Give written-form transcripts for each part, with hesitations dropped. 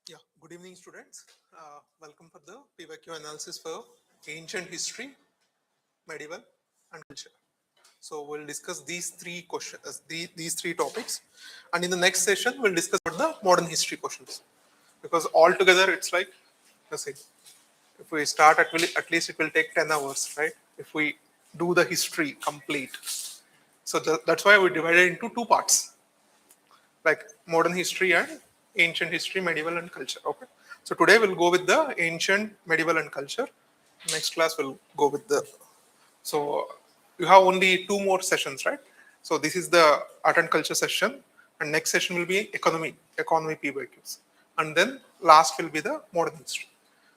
Yeah, good evening, students. Welcome for the PYQ analysis for ancient history, medieval, and culture. So we'll discuss these three questions, these three topics, and in the next session we'll discuss about the modern history questions. Because altogether it's like, let's see, if we start at least it will take 10 hours, right? If we do the history complete. So that's why we divided into two parts, like modern history and ancient history, medieval and culture. Okay. So today we'll go with the ancient, medieval and culture. Next class we'll go with the. So you have only two more sessions, right? So this is the art and culture session, and next session will be economy PYQs, and then last will be the modern history.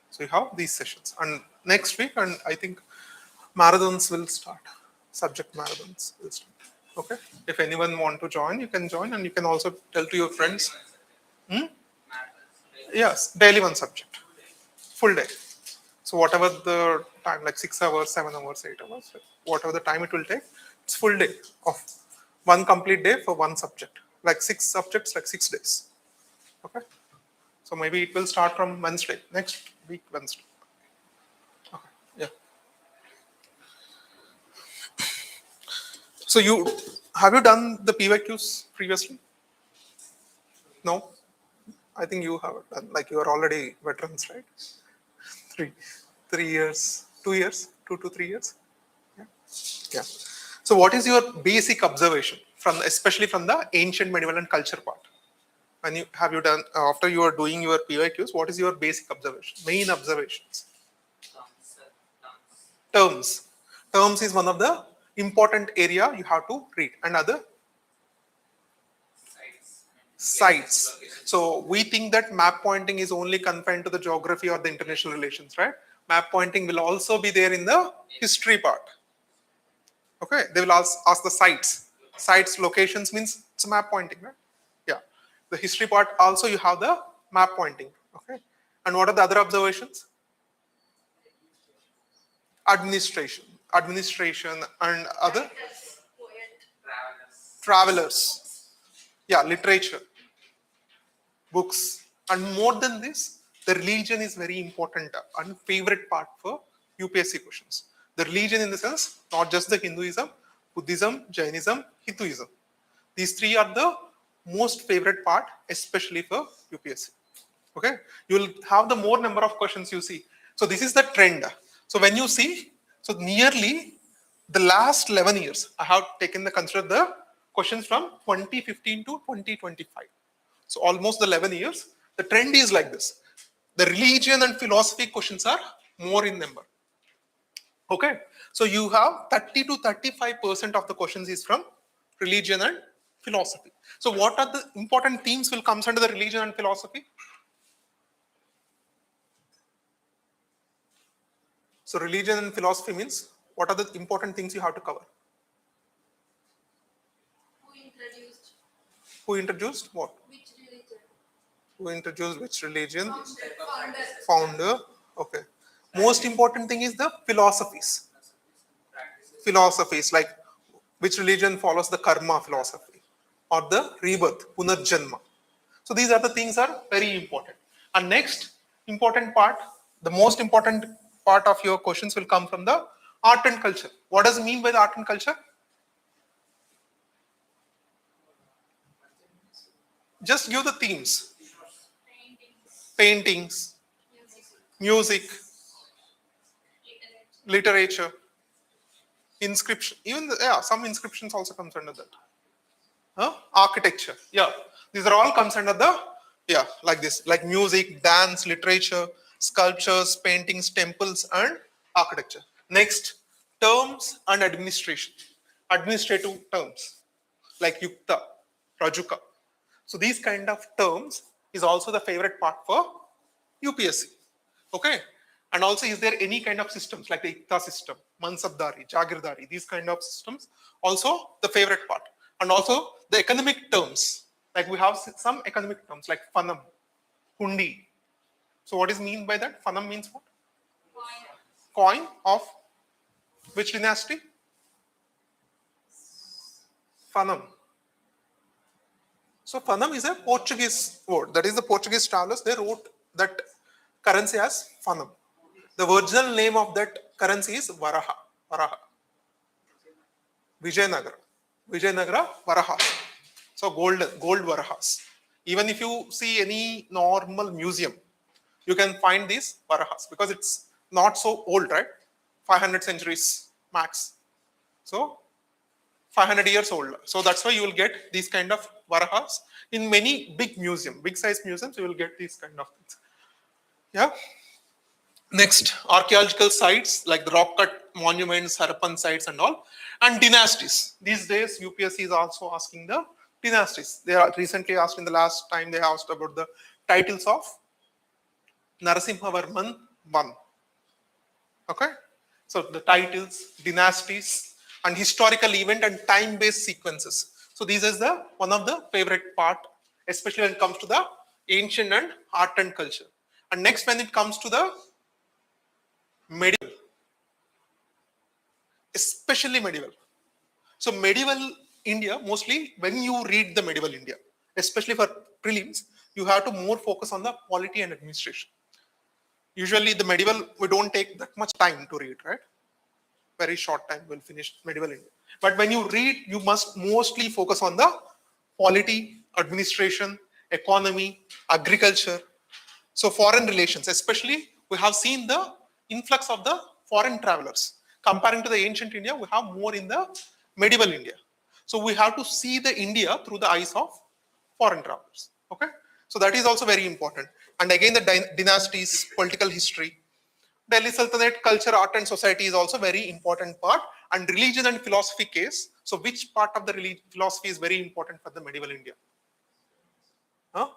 So you have these sessions, and next week, and I think marathons will start. Subject marathons will start. Okay. If anyone want to join, you can join, and you can also tell to your friends. Yes, daily one subject, full day. So whatever the time, like 6 hours, 7 hours, 8 hours, whatever the time it will take, it's full day of one complete day for one subject. Like 6 subjects, like 6 days. Okay. So maybe it will start from Wednesday, next week Wednesday. Okay. Yeah. So have you done the PYQs previously? No. I think you have done. Like you are already veterans, right? Three, 3 years, 2 years, 2 to 3 years. Yeah. Yeah. So, what is your basic observation from, especially from the ancient, medieval, and culture part? When you have you done after you are doing your PYQs, what is your basic observation? Main observations. Terms. Terms is one of the important area you have to read. And other sites. So we think that map pointing is only confined to the geography or the international relations, right? Map pointing will also be there in the history part. Okay, they will ask the sites. Sites, locations means it's a map pointing, right? Yeah. The history part also you have the map pointing. Okay. And what are the other observations? Administration. Administration and other travelers. Yeah, literature, books. And more than this, the religion is very important and favorite part for UPSC questions. The religion in the sense, not just the Hinduism, Buddhism, Jainism, Hinduism. These three are the most favorite part, especially for UPSC. Okay, you will have the more number of questions you see. So this is the trend. So when you see, so nearly the last 11 years, I have taken the consider the questions from 2015 to 2025. So almost the 11 years, the trend is like this. The religion and philosophy questions are more in number. Okay, so you have 30 to 35% of the questions is from religion and philosophy. So what are the important themes will comes under the religion and philosophy? So religion and philosophy means what are the important things you have to cover? Who introduced? Who introduced what? Which religion? Who introduced which religion? Founder. Founder. Okay. Most important thing is the philosophies. Philosophies like which religion follows the karma philosophy or the rebirth, punarjanma. So these are the things are very important. And next important part, the most important part of your questions will come from the art and culture. What does it mean by the art and culture? Just give the themes. Paintings. Paintings, Music. music, literature, inscription. Even some inscriptions also comes under that. Huh? Architecture. Yeah, these are all comes under the like this, like music, dance, literature, sculptures, paintings, temples, and architecture. Next, terms and administration. Administrative terms like yukta, rajuka. So these kind of terms is also the favorite part for UPSC. Okay. And also, is there any kind of systems like the Ikta system, Mansabdari, Jagirdari, these kind of systems? Also, the favorite part. And also, the economic terms. Like we have some economic terms like Fanam, Hundi. So, what is mean by that? Fanam means what? Coin of which dynasty? Fanam. So Fanam is a Portuguese word. That is the Portuguese travelers. They wrote that currency as Fanam. The original name of that currency is Varaha. Varaha. Vijayanagara. Vijayanagara Varahas. So gold Varahas. Even if you see any normal museum, you can find these Varahas because it's not so old, right? 500 centuries max. So 500 years old. So that's why you will get these kind of Varahas in many big size museums. You will get these kind of things. Yeah. Next, archaeological sites like the rock cut monuments, Harappan sites, and all, and dynasties. These days, UPSC is also asking the dynasties. They are recently asked in the last time they asked about the titles of Narasimhavarman I. Okay, so the titles, dynasties, and historical event and time-based sequences. So these is the one of the favorite part, especially when it comes to the ancient and art and culture. And next, when it comes to the medieval, especially medieval. So medieval India, mostly when you read the medieval India, especially for prelims, you have to more focus on the polity and administration. Usually the medieval, we don't take that much time to read, right? Very short time we'll finish medieval India. But when you read, you must mostly focus on the polity, administration, economy, agriculture. So foreign relations, especially we have seen the influx of the foreign travelers. Comparing to the ancient India, we have more in the medieval India. So we have to see the India through the eyes of foreign travelers. Okay, so that is also very important. And again, the dynasties, political history, Delhi Sultanate culture, art, and society is also very important part. And religion and philosophy case. So which part of the philosophy is very important for the medieval India? Huh?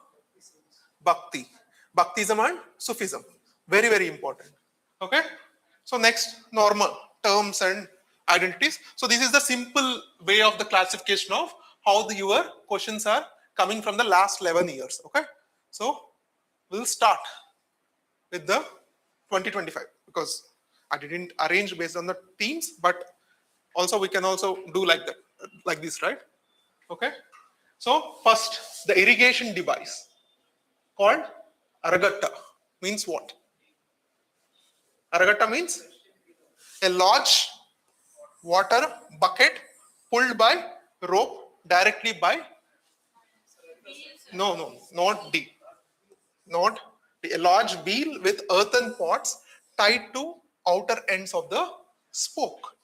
Bhakti. Bhaktism and Sufism. Very, very important. Okay. So next, normal terms and identities. So this is the simple way of the classification of how your questions are coming from the last 11 years. Okay. So we'll start with the 2025 because I didn't arrange based on the themes, but also we can also do like that, like this, right? Okay. So first, the irrigation device called Aragatta means what? Aragatta means a large water bucket pulled by rope directly by not D. Not D. A large wheel with earthen pots tied to outer ends of the spoke.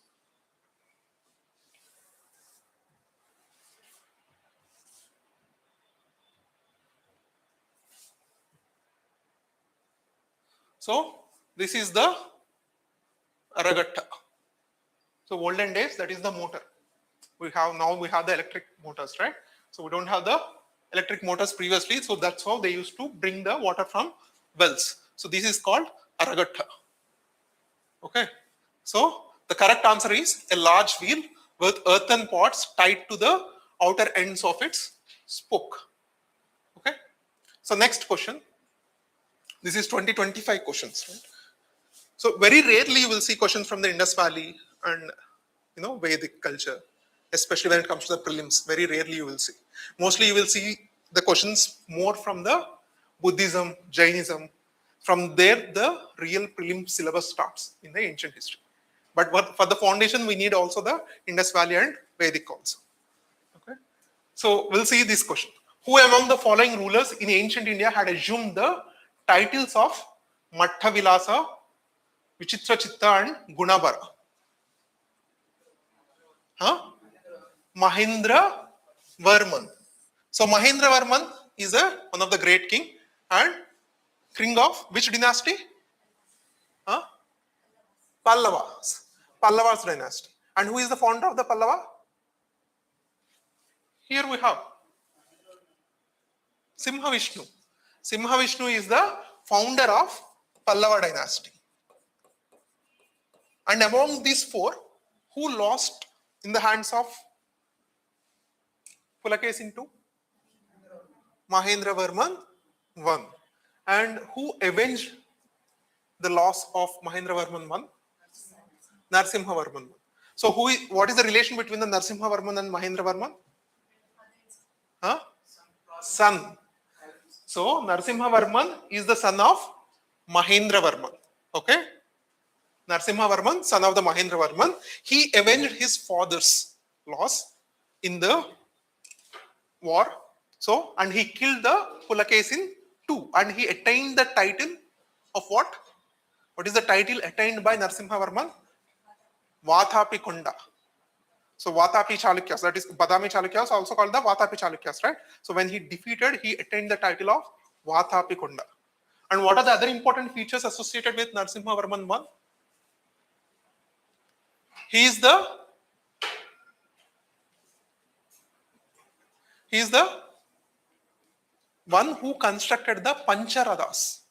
So this is the Aragatta. So olden days, that is the motor. We have the electric motors, right? So we don't have the electric motors previously. So that's how they used to bring the water from wells. So this is called Aragatta. Okay. So the correct answer is a large wheel with earthen pots tied to the outer ends of its spoke. Okay. So next question. This is 2025 questions, right? So very rarely you will see questions from the Indus Valley and Vedic culture, especially when it comes to the prelims. Very rarely you will see. Mostly you will see the questions more from the Buddhism, Jainism. From there, the real prelim syllabus starts in the ancient history. But for the foundation, we need also the Indus Valley and Vedic also. Okay. So we'll see this question. Who among the following rulers in ancient India had assumed the titles of Mattha Vilasa, Vichitra Chitta and Gunabhara? Huh? Mahendra Varman. So Mahendra Varman is one of the great king and king of which dynasty? Huh? Pallavas. Pallavas dynasty. And who is the founder of the Pallava? Here we have Simha Vishnu. Simha Vishnu is the founder of Pallava dynasty. And among these four, who lost in the hands of Pulakeshin II? Mahendra Varman I. And who avenged the loss of Mahendra Varman I? Narasimha Varman I. So what is the relation between the Narasimha Varman and Mahendra Varman? Huh? Son. So Narasimha Varman is the son of Mahendra Varman. Okay. Narasimha Varman, son of the Mahendra Varman, he avenged his father's loss in the war. So, and he killed the Pulakesin too, and he attained the title of what? What is the title attained by Narasimha Varman? Vathapi Kunda. So Vatapi Chalukyas, that is Badami Chalukyas, also called the Vatapi Chalukyas, right? So when he defeated, he attained the title of Vatapi Kunda. And what are the other important features associated with Narasimha Varman I? He is the one who constructed the Pancharathas.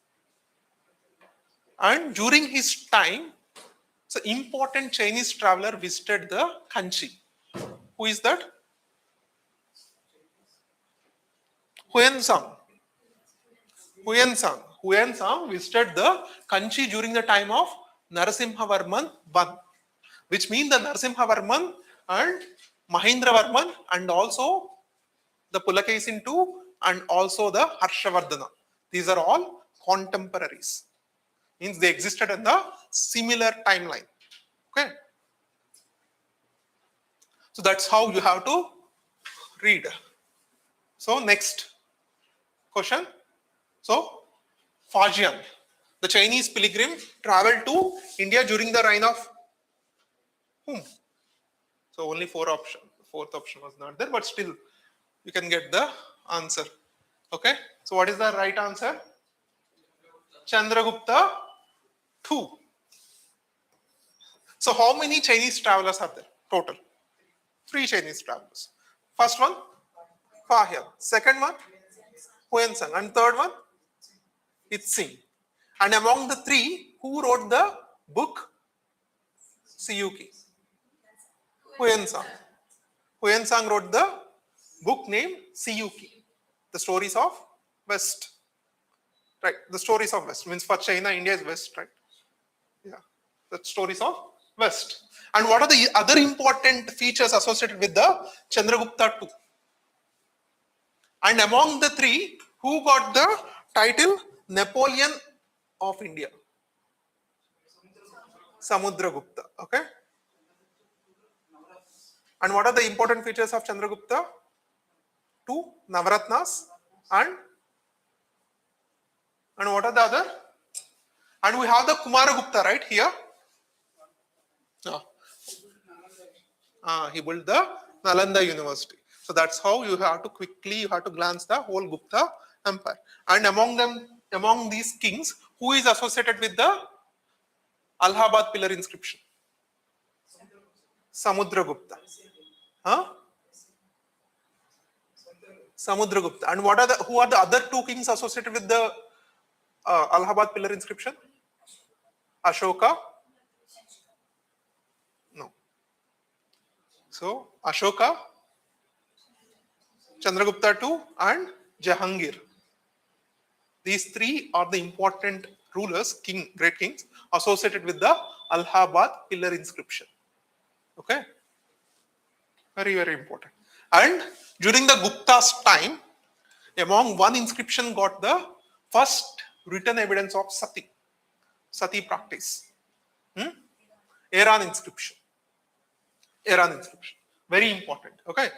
And during his time, so important Chinese traveler visited the Kanchi. Who is that? Huansang. Huansang visited the Kanchi during the time of Narasimha Varman I, which means the Narasimha Varman and Mahendra Varman and also the Pulakesin II and also the Harshavardhana. These are all contemporaries. Means they existed in the similar timeline. Okay. So that's how you have to read. So next question. So Fajian, the Chinese pilgrim, traveled to India during the reign of whom? So only four options. The fourth option was not there, but still you can get the answer. Okay. So what is the right answer? Chandragupta II. So how many Chinese travelers are there total? 3 Chinese travelers. First one, Fahian. Second one, Huansang. And third one, Itzing. And among the 3, who wrote the book CUK? Huansang. Huansang wrote the book named CUK, the stories of West. Right, the stories of West means for China, India is West, right? Yeah, the stories of West. And what are the other important features associated with the Chandragupta II? And among the 3, who got the title Napoleon of India? Samudragupta. Okay. And what are the important features of Chandragupta? 2 Navaratnas and what are the other? And we have the Kumaragupta right here. He built the Nalanda University. So that's how you have to glance the whole Gupta empire. And among these kings, who is associated with the Allahabad pillar inscription? Samudragupta. Samudragupta. And who are the other 2 kings associated with the Allahabad pillar inscription? Ashoka. No. So Ashoka, Chandragupta II, and Jahangir. These 3 are the important rulers, great kings, associated with the Allahabad pillar inscription. Okay. Very, very important. And during the Gupta's time, among one inscription got the first written evidence of Sati practice. Iran inscription. Very important. Okay.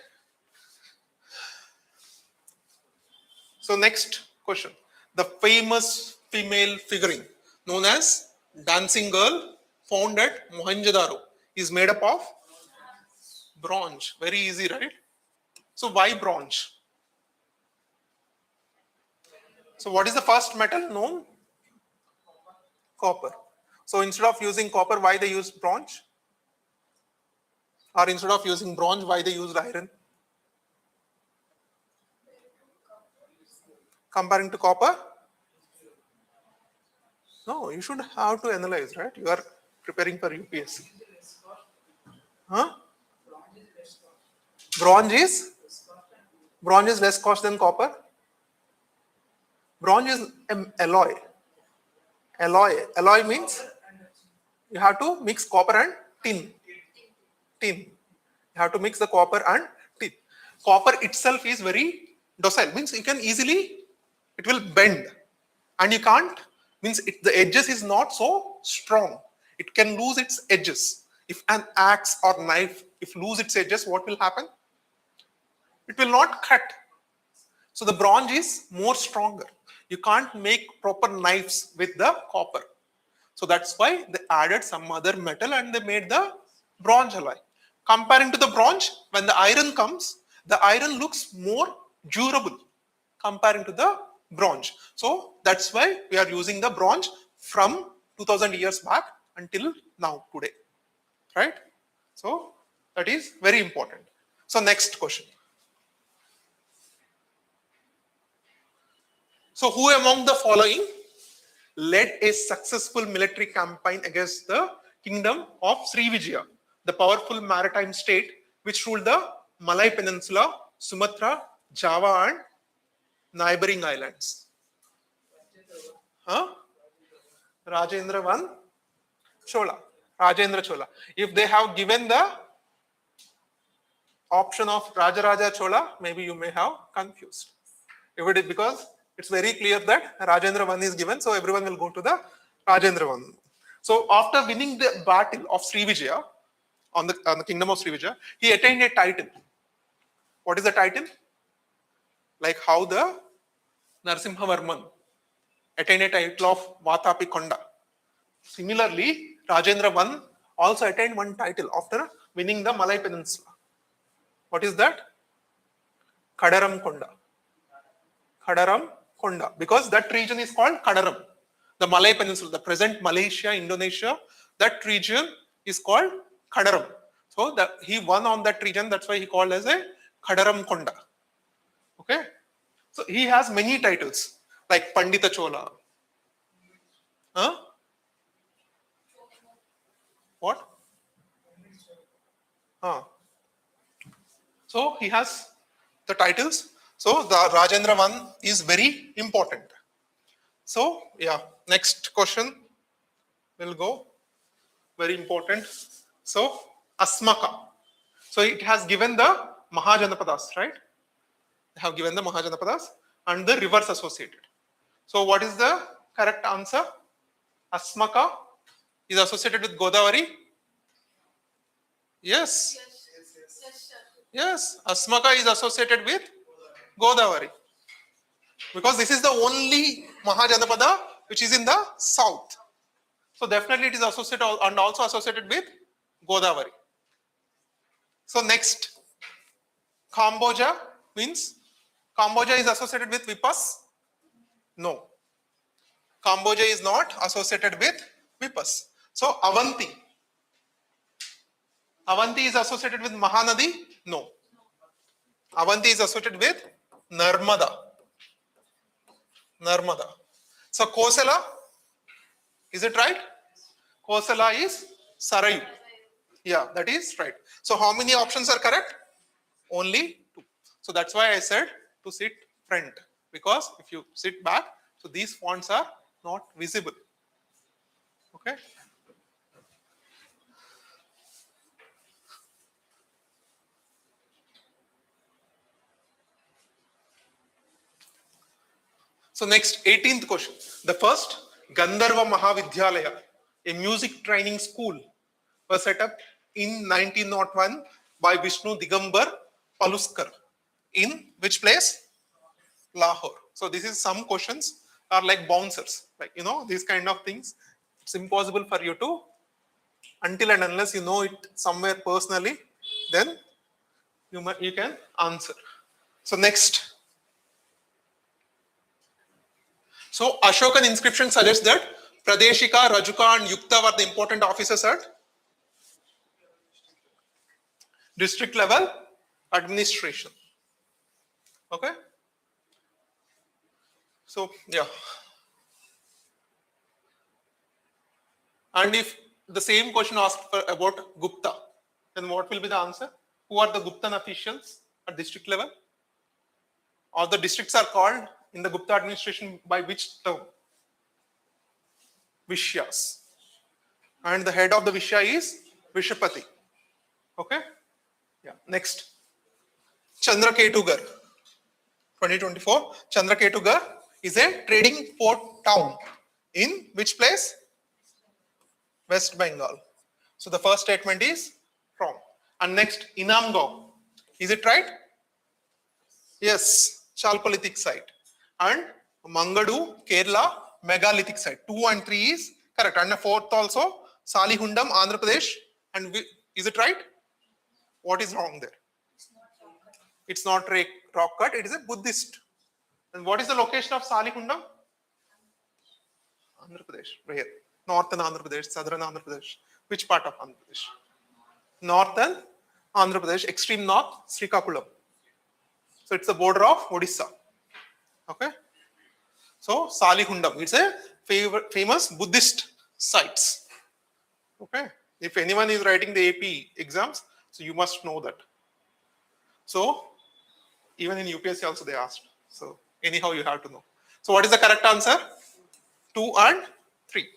So next question. The famous female figurine known as Dancing Girl found at Mohenjo-daro is made up of bronze. Very easy, right? So why bronze? So what is the first metal known? Copper. So instead of using copper, why they use bronze? Or instead of using bronze, why they used iron? Comparing to copper? No, you should have to analyze, right? You are preparing for UPSC. Bronze is less cost than copper. Bronze is an alloy. Alloy means you have to mix copper and tin. You have to mix the copper and tin. Copper itself is very Docile means you can easily, it will bend, and you can't, means the edges is not so strong. It can lose its edges. If an axe or knife, if lose its edges, what will happen? It will not cut. So the bronze is more stronger. You can't make proper knives with the copper. So that's why they added some other metal and they made the bronze alloy. Comparing to the bronze, when the iron comes, the iron looks more durable comparing to the bronze. So that's why we are using the bronze from 2000 years back until now today. Right? So that is very important. So next question. So who among the following led a successful military campaign against the kingdom of Srivijaya, the powerful maritime state which ruled the Malay Peninsula, Sumatra, Java and neighboring islands? Huh? Rajendra I Chola. Rajendra Chola. If they have given the option of Rajaraja Chola, maybe you may have confused. If it is because it's very clear that Rajendra I is given, so everyone will go to the Rajendra I. So after winning the battle of Srivijaya on the kingdom of Srivijaya, he attained a title. What is the title? Like how the Narasimhavarman attained a title of Vatapi Konda. Similarly, Rajendra I also attained one title after winning the Malay Peninsula. What is that? Kadaram Konda. Kadaram Konda, because that region is called Kadaram. The Malay Peninsula, the present Malaysia, Indonesia, that region is called Kadaram. So he won on that region, that's why he called as a Kadaram Konda. Okay? So he has many titles like Pandita Chola. Huh? What? Huh. So he has the titles. So the Rajendra I is very important. So yeah, next question will go. Very important. So Asmaka. So it has given the Mahajanapadas, right? They have given the Mahajanapadas and the rivers associated. So what is the correct answer? Asmaka is associated with Godavari. Yes. Yes. Asmaka is associated with Godavari. Because this is the only Mahajanapada which is in the south. So definitely it is associated and also associated with Godavari. So next, Kamboja means Kamboja is associated with Vipas? No. Kamboja is not associated with Vipas. So Avanti. Avanti is associated with Mahanadi? No. Avanti is associated with Narmada. Narmada. So Kosala, is it right? Kosala is Sarayu. Yeah, that is right. So how many options are correct? Only 2. So that's why I said to sit front, because if you sit back, so these fonts are not visible. Okay. So next, 18th question. The first Gandharva Mahavidyalaya, a music training school, was set up in 1901 by Vishnu Digambar Paluskar. In which place? Lahore. So this is some questions are like bouncers, like these kind of things. It's impossible for you to, until and unless you know it somewhere personally, then you can answer. So next. So Ashokan inscription suggests that Pradeshika, Rajuka and Yukta were the important officers at district level administration. Okay. So yeah. And if the same question asked about Gupta, then what will be the answer? Who are the Guptan officials at district level? Or the districts are called in the Gupta administration by which term? Vishyas. And the head of the Vishya is Vishapati. Okay? Yeah. Next. Chandraketugar. 2024. Chandraketugarh is a trading port town in which place? West Bengal. So the first statement is wrong. And next, Inamgaon. Is it right? Yes, Chalpalithic site. And Mangadu, Kerala, megalithic site. 2 and 3 is correct. And the fourth also, Salihundam, Andhra Pradesh. And is it right? What is wrong there? It's not rock cut, it is a Buddhist. And what is the location of Salihundam? Andhra Pradesh. Where? Northern Andhra Pradesh, southern Andhra Pradesh. Which part of Andhra Pradesh? Northern Andhra Pradesh, extreme north, Srikakulam. So it's the border of Odisha. Okay. So Salihundam, it's a famous Buddhist sites. Okay. If anyone is writing the AP exams, so you must know that. So even in UPSC also they asked. So anyhow you have to know. So what is the correct answer? 2 and 3.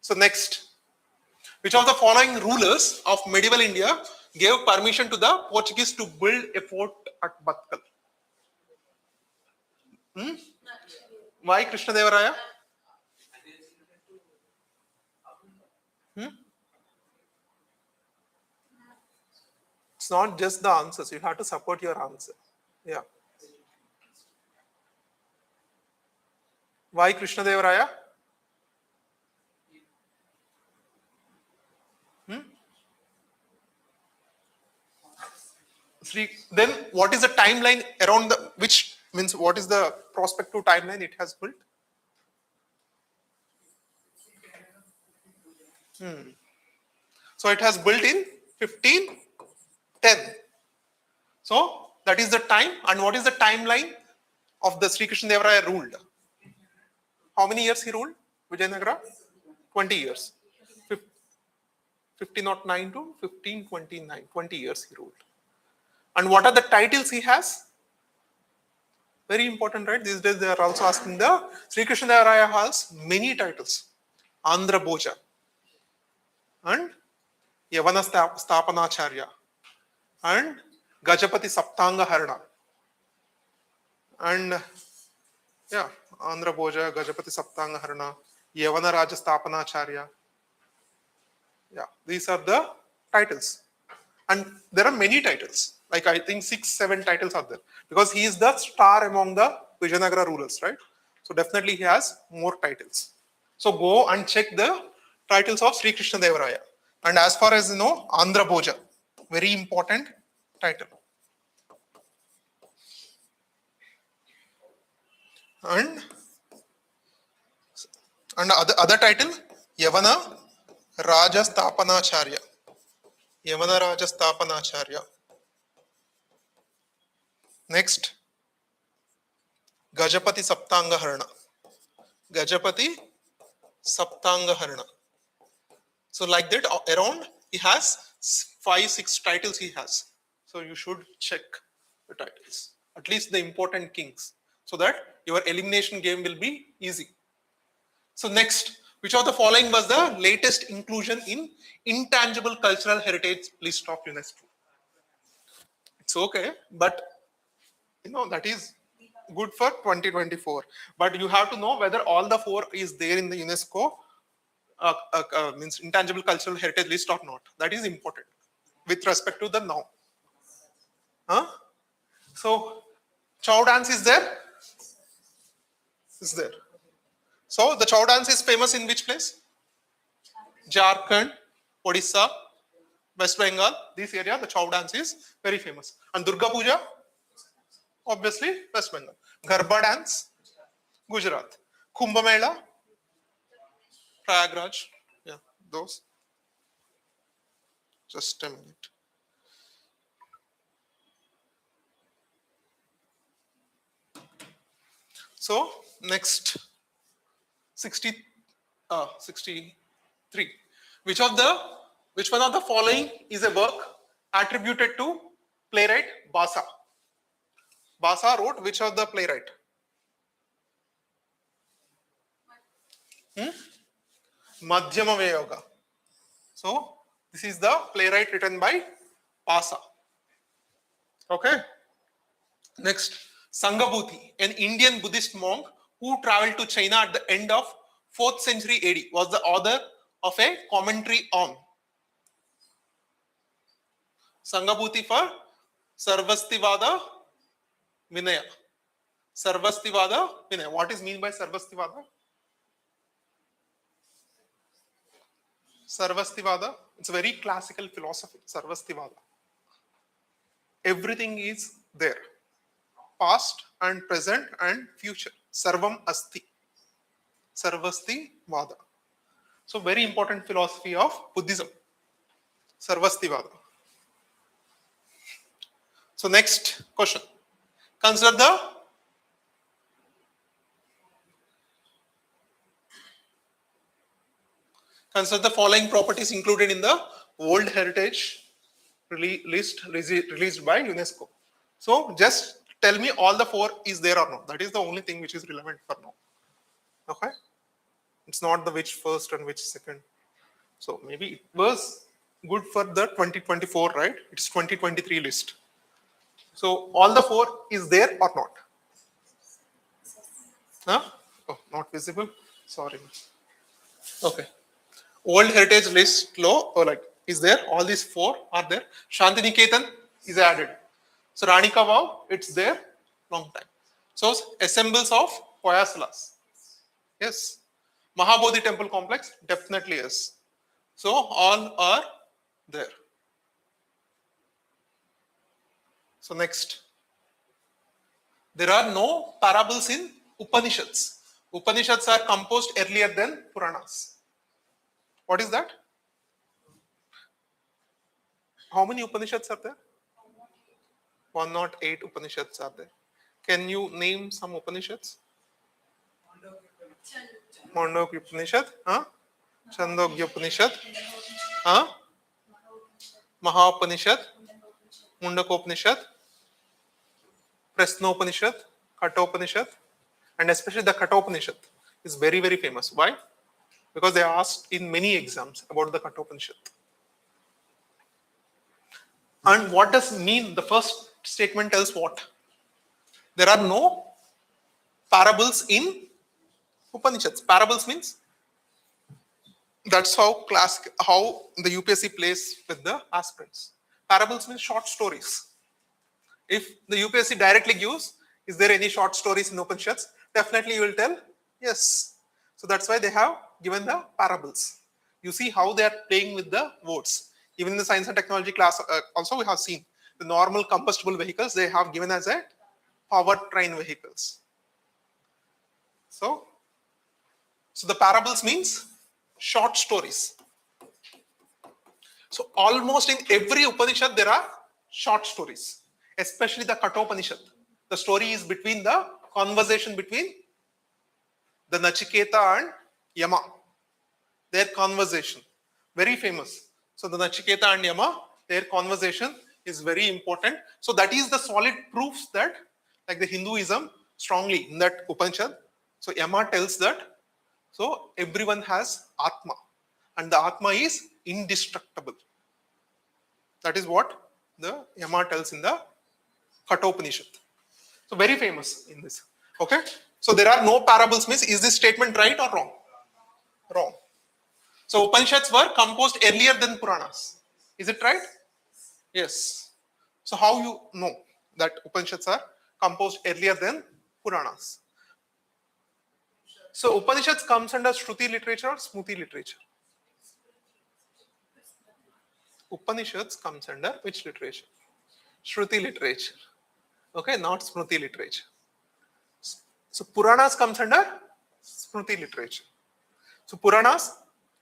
So next, which of the following rulers of medieval India gave permission to the Portuguese to build a fort at Batkal? Why Krishna Deva Raya? It's not just the answers, you have to support your answer. Yeah. Why Krishna Deva Raya? Then what is the timeline around the, which means what is the prospective timeline it has built? So it has built in 1510. So that is the time. And what is the timeline of the Sri Krishna Deva Raya ruled? How many years he ruled? Vijayanagara? 20 years. 1509 to 1529. 20 years he ruled. And what are the titles he has? Very important, right? These days they are also asking the Sri Krishna Deva Raya has many titles. Andhra Bhoja and Yavana Stapanacharya and Gajapati Saptanga Harana and yeah, Andhra Bhoja, Gajapati Saptanga Harana, Yavana Raja Stapanacharya. Yeah, these are the titles. And there are many titles. Like I think 6, 7 titles are there. Because he is the star among the Vijayanagara rulers, right? So definitely he has more titles. So go and check the titles of Sri Krishna Deva Raya. And as far as you know, Andhra Bhoja, very important title. And other title, Yavana Raja Stapanacharya. Yavana Raja Stapanacharya. Next, Gajapati Saptanga Harana. Gajapati Saptanga Harana. So like that, around he has 5, 6 titles he has. So you should check the titles, at least the important kings, so that your elimination game will be easy. So next, which of the following was the latest inclusion in intangible cultural heritage list of UNESCO? It's okay, but you know that is good for 2024. But you have to know whether all the 4 is there in the UNESCO means intangible cultural heritage list or not. That is important with respect to the now. Huh? So Chow dance is there? Is there. So the Chow dance is famous in which place? Jharkhand, Odisha, West Bengal, this area, the Chow dance is very famous. And Durga Puja, obviously West Bengal. Garba dance, Gujarat. Kumbh Mela, Prayagraj, yeah, those. Just a minute. So next, 63. Which one of the following is a work attributed to playwright Basa? Basa wrote which of the playwright? Madhyama Vayoga. So this is the playwright written by Basa. Okay. Next, Sangabhuti, an Indian Buddhist monk who traveled to China at the end of 4th century AD, was the author of a commentary on Sangabhuti for Sarvastivada Vinaya. Sarvastivada Vinaya. What is mean by Sarvastivada? Sarvastivada, it's a very classical philosophy. Sarvastivada. Everything is there. Past and present and future. Sarvam asti. Sarvasti Vada. So very important philosophy of Buddhism. Sarvasti Vada. So next question. Consider the following properties included in the World Heritage list released by UNESCO. So just tell me all the 4 is there or not. That is the only thing which is relevant for now. Okay. It's not the which first and which second. So maybe it was good for the 2024, right? It's 2023 list. So all the 4 is there or not? Huh? Oh, not visible. Sorry. Okay. World Heritage list law is there. All these 4 are there. Shantiniketan is added. So Ranika Vav, it's there. Long time. So assembles of Hoysalas. Yes. Mahabodhi temple complex, definitely yes. So all are there. So next, there are no parables in Upanishads. Upanishads are composed earlier than Puranas. What is that? How many Upanishads are there? 108 Upanishads are there. Can you name some Upanishads? Mandokya Upanishad, Chandogya Upanishad, Maha-Upanishad, Mundakopanishad, Prasnopanishad, Kathopanishad, and especially the Kathopanishad is very, very famous. Why? Because they are asked in many exams about the Kathopanishad. And what does mean? The first statement tells what? There are no parables in Upanishads. Parables means that's how the UPSC plays with the aspirants. Parables means short stories. If the UPSC directly gives, is there any short stories in Upanishads? Definitely you will tell yes. So that's why they have given the parables. You see how they are playing with the words. Even in the science and technology class, also we have seen the normal combustible vehicles they have given as a powertrain vehicles. So the parables means short stories. So almost in every Upanishad there are short stories, especially the Kathopanishad. The story is between the conversation between the Nachiketa and Yama. Their conversation, very famous. So the Nachiketa and Yama, their conversation is very important. So that is the solid proofs that, like the Hinduism, strongly in that Upanishad. So Yama tells that, so everyone has Atma, and the Atma is indestructible. That is what the Yama tells in the Kathopanishad. So very famous in this. Okay. So there are no parables means, is this statement right or wrong? Wrong. So Upanishads were composed earlier than Puranas. Is it right? Yes. So how you know that Upanishads are composed earlier than Puranas? So Upanishads comes under Shruti literature or Smruti literature? Upanishads comes under which literature? Shruti literature. Okay, not Smruti literature. So Puranas comes under Smruti literature. So Puranas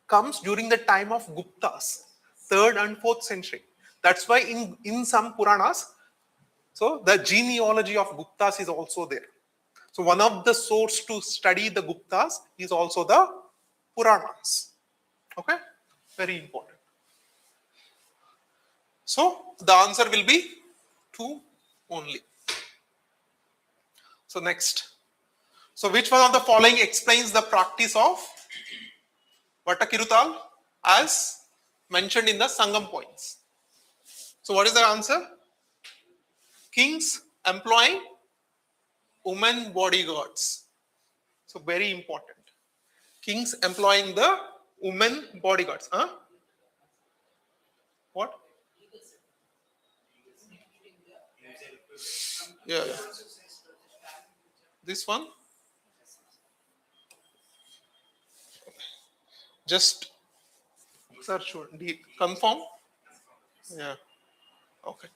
comes during the time of Guptas, 3rd and 4th century. That's why in some Puranas, so the genealogy of Guptas is also there. So one of the source to study the Guptas is also the Puranas. Okay, very important. So the answer will be 2 only. So next. So which one of the following explains the practice of Vatakirutal as mentioned in the Sangam points? So what is the answer? Kings employing women bodyguards. So very important. Kings employing the women bodyguards. Huh? What? Yeah, yeah. This one? Just search. Confirm? Yeah. Okay.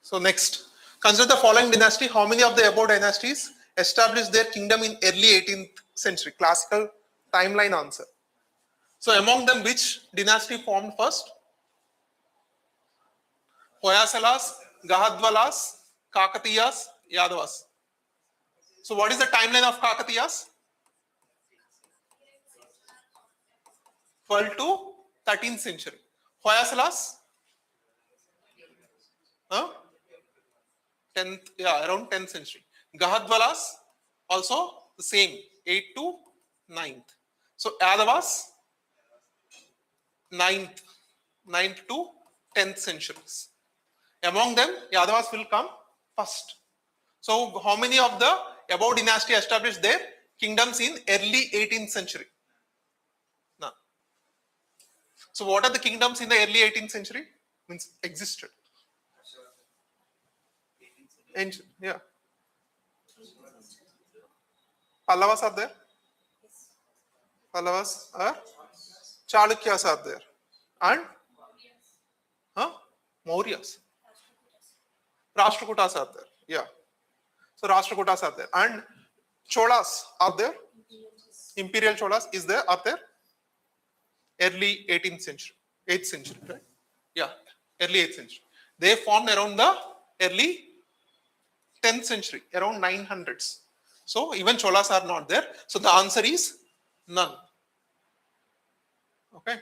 So next, consider the following dynasty. How many of the above dynasties established their kingdom in early 18th century? Classical timeline answer. So among them, which dynasty formed first? Hoysalas, Gahadwalas, Kakatiyas, Yadavas. So what is the timeline of Kakatiyas? 12th to 13th century. Hoysalas? Huh? 10th, yeah, around 10th century. Gahadwalas also the same, 8th to 9th. So Yadavas, 9th to 10th centuries. Among them, Yadavas will come first. So how many of the above dynasty established their kingdoms in early 18th century? None. So what are the kingdoms in the early 18th century? Means existed. Ancient, yeah. Pallavas are there. Pallavas are. Chalukyas are there. And Mauryas. Rashtrakutas are there. Yeah. So Rashtrakutas are there. And Cholas are there. Imperial Cholas is there, are there. Early 18th century. 8th century, right? Yeah. Early 8th century. They formed around the early 10th century, around 900s. So even Cholas are not there. So the answer is none. Okay.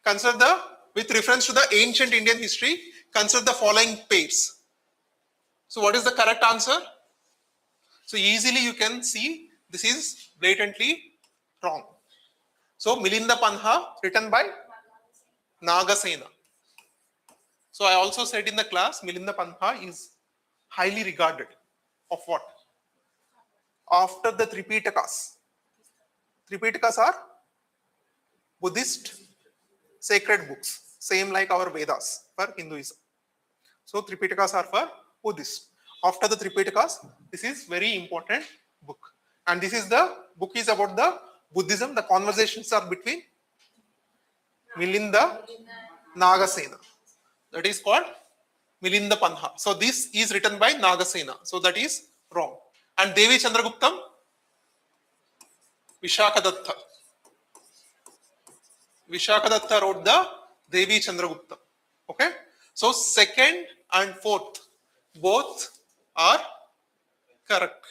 Consider with reference to the ancient Indian history, consider the following pairs. So what is the correct answer? So easily you can see this is blatantly wrong. So Milinda Panha written by Nagasena. So I also said in the class, Milinda Panha is highly regarded of what? After the Tripitakas. Tripitakas are Buddhist sacred books, same like our Vedas for Hinduism. So Tripitakas are for Buddhist. After the Tripitakas, this is very important book. And this is the book is about the Buddhism. The conversations are between Milinda Nagasena. That is called Milinda Panha. So this is written by Nagasena. So that is wrong. And Devi Chandraguptam, Vishakadatta. Vishakadatta wrote the Devi Chandraguptam. Okay. So second and fourth, both are correct.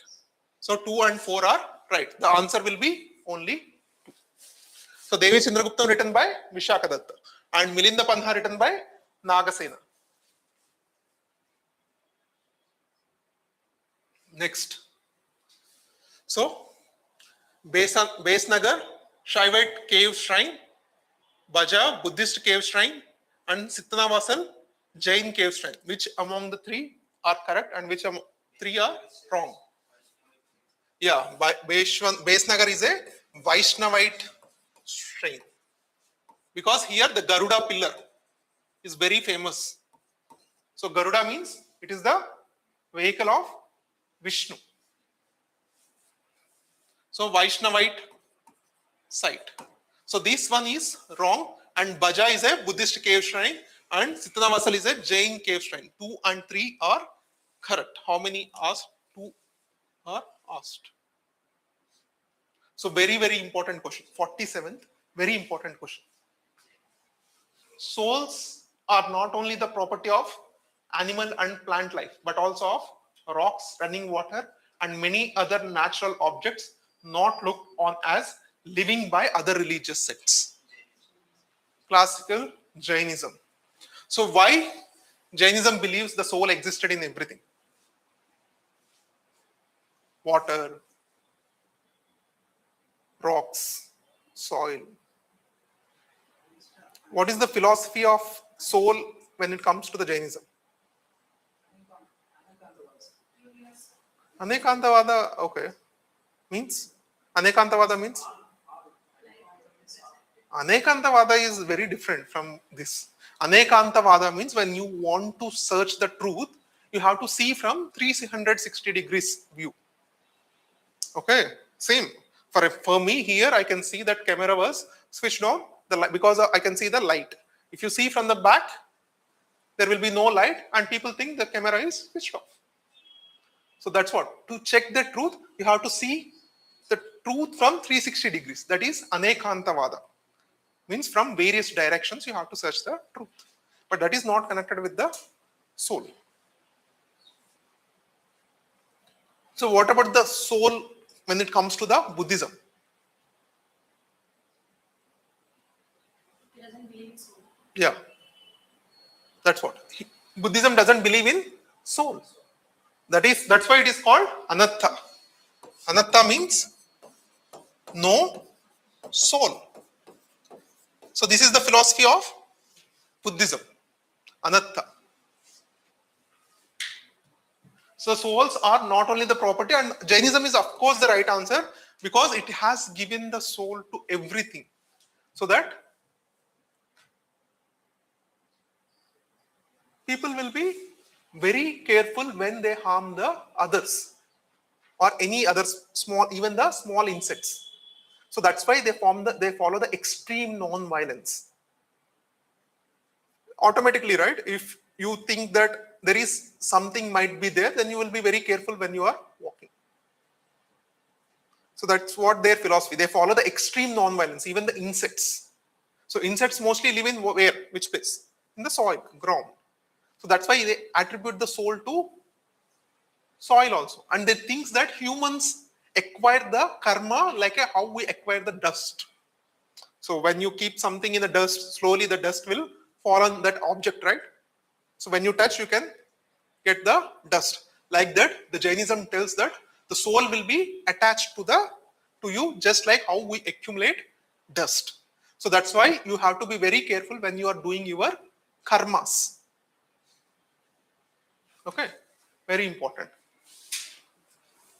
So 2 and 4 are right. The answer will be only 2. So Devi Chandraguptam written by Vishakadatta and Milinda Panha written by Nagasena. Next. So Base Nagar, Shaivite cave shrine, Baja Buddhist cave shrine, and Sittanavasal Jain cave shrine. Which among the 3 are correct and which 3 are wrong? Yeah, Base Nagar is a Vaishnavite shrine because here the Garuda pillar is very famous. So Garuda means it is the vehicle of Vishnu. So Vaishnavite site. So this one is wrong and Baja is a Buddhist cave shrine and Sittanavasal is a Jain cave shrine. 2 and 3 are correct. How many asked? 2 are asked. So very, very important question. 47th, very important question. Souls are not only the property of animal and plant life, but also of rocks, running water, and many other natural objects not looked on as living by other religious sects. Classical Jainism. So why Jainism believes the soul existed in everything? Water, rocks, soil. What is the philosophy of soul when it comes to the Jainism? Anekantavada, okay, means Anekantavada means Anekantavada is very different from this. Anekantavada means when you want to search the truth, you have to see from 360 degrees view. Okay, same. For me here, I can see that camera was switched on the light because I can see the light. If you see from the back, there will be no light, and people think the camera is switched off. So that's what. To check the truth, you have to see the truth from 360 degrees. That is Anekantavada. Means from various directions you have to search the truth. But that is not connected with the soul. So what about the soul when it comes to the Buddhism? He doesn't believe in soul. Yeah. That's what. Buddhism doesn't believe in soul. That's why it is called anatta. Anatta means no soul. So this is the philosophy of Buddhism. Anatta. So souls are not only the property, and Jainism is of course the right answer because it has given the soul to everything. So that people will be very careful when they harm the others or any other small, even the small insects. So that's why they follow the extreme non-violence. Automatically, right? If you think that there is something might be there, then you will be very careful when you are walking. So that's what their philosophy. They follow the extreme non-violence, even the insects. So insects mostly live in where? Which place? In the soil, ground. So that's why they attribute the soul to soil also. And they think that humans acquire the karma like how we acquire the dust. So when you keep something in the dust, slowly the dust will fall on that object, right? So when you touch, you can get the dust. Like that, the Jainism tells that the soul will be attached to you just like how we accumulate dust. So that's why you have to be very careful when you are doing your karmas. Okay, very important.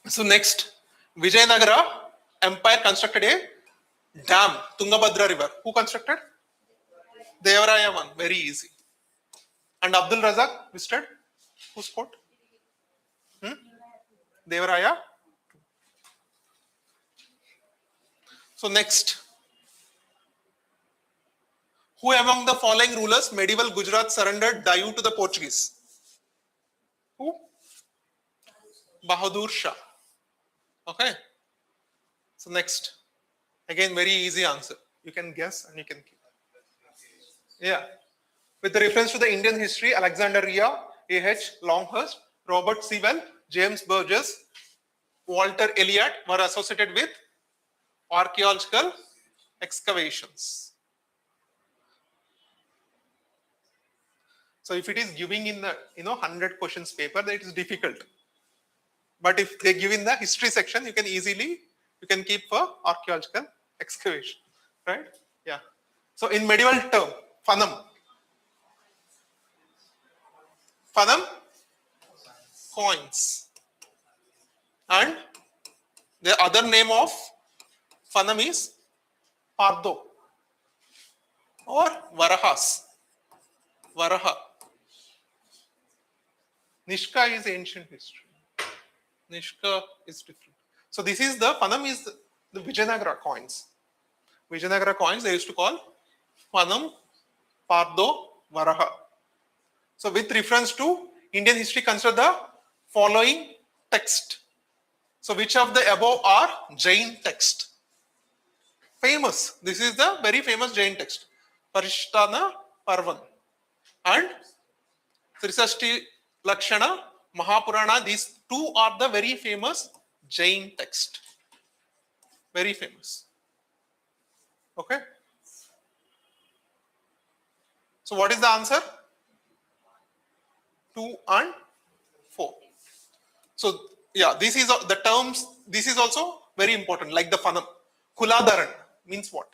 So next, Vijayanagara Empire constructed a dam, Tungabhadra River. Who constructed? Devaraya one, very easy. And Abdul Razak visited? Whose court? Devaraya. So next, who among the following rulers medieval Gujarat surrendered Dayu to the Portuguese? Who? Bahadur Shah. Okay. So next, again very easy answer. You can guess and you can keep. Yeah. With the reference to the Indian history, Alexander Ria, A.H. Longhurst, Robert Sewell, James Burgess, Walter Elliot were associated with archaeological excavations. So if it is giving in the 100 questions paper, then it is difficult. But if they give in the history section, you can keep for archaeological excavation, right? Yeah. So in medieval term, Fanam. Fanam, coins. And the other name of Fanam is Pardo or Varahas. Varaha. Nishka is ancient history. Nishka is different. So this is the Fanam is the Vijayanagara coins. Vijayanagara coins they used to call Fanam, Pardo, Varaha. So with reference to Indian history, consider the following text. So which of the above are Jain text? Famous. This is the very famous Jain text. Parishtana Parvan. And Trisashti Lakshana, Mahapurana, these two are the very famous Jain text. Very famous. Okay. So what is the answer? 2 and 4. So yeah, this is the terms. This is also very important, like the Fanam. Kula Dharan means what?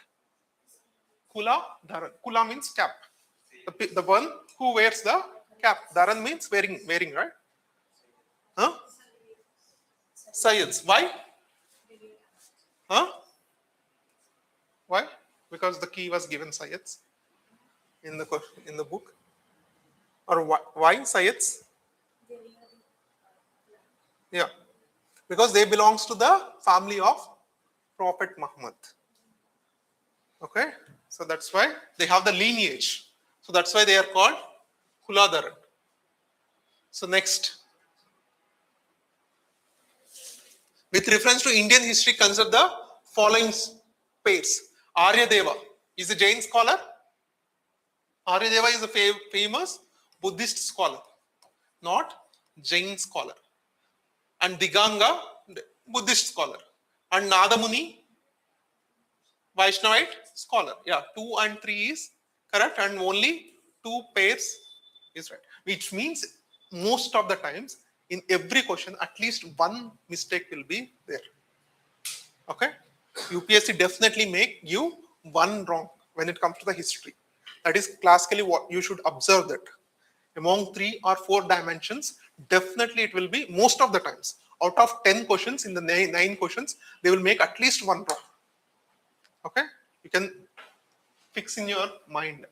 Kula Dharan. Kula means cap. The one who wears the cap. Dharan means wearing, right? Huh? Sayyids. Why? Huh? Why? Because the key was given Sayyids in the book. Or why Sayyids? Yeah. Because they belongs to the family of Prophet Muhammad. Okay. So that's why they have the lineage. So that's why they are called Kuladharan. So next, with reference to Indian history, consider the following pairs. Aryadeva is a Jain scholar. Aryadeva is a famous Buddhist scholar, not Jain scholar. And Diganga, Buddhist scholar. And Nadamuni, Vaishnavite scholar. Yeah, 2 and 3 is correct, and only 2 pairs is right. Which means most of the times in every question, at least one mistake will be there. Okay? UPSC definitely make you one wrong when it comes to the history. That is classically what you should observe that. Among 3 or 4 dimensions, definitely it will be most of the times. Out of 10 questions, in the 9 questions, they will make at least one wrong. Okay? You can fix in your mind.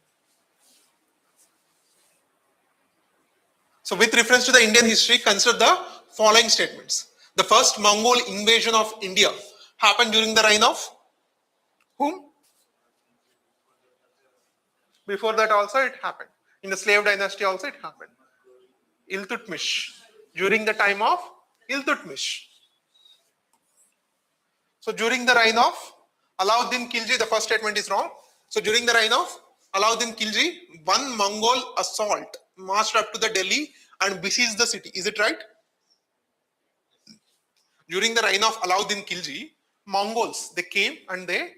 So with reference to the Indian history, consider the following statements. The first Mongol invasion of India happened during the reign of whom? Before that also it happened. In the slave dynasty also it happened. Iltutmish. During the time of Iltutmish. So during the reign of Alauddin Khilji, the first statement is wrong. So during the reign of Alauddin Khilji, one Mongol assault marched up to the Delhi and besieged the city. Is it right? During the reign of Alauddin Khilji, Mongols, they came and they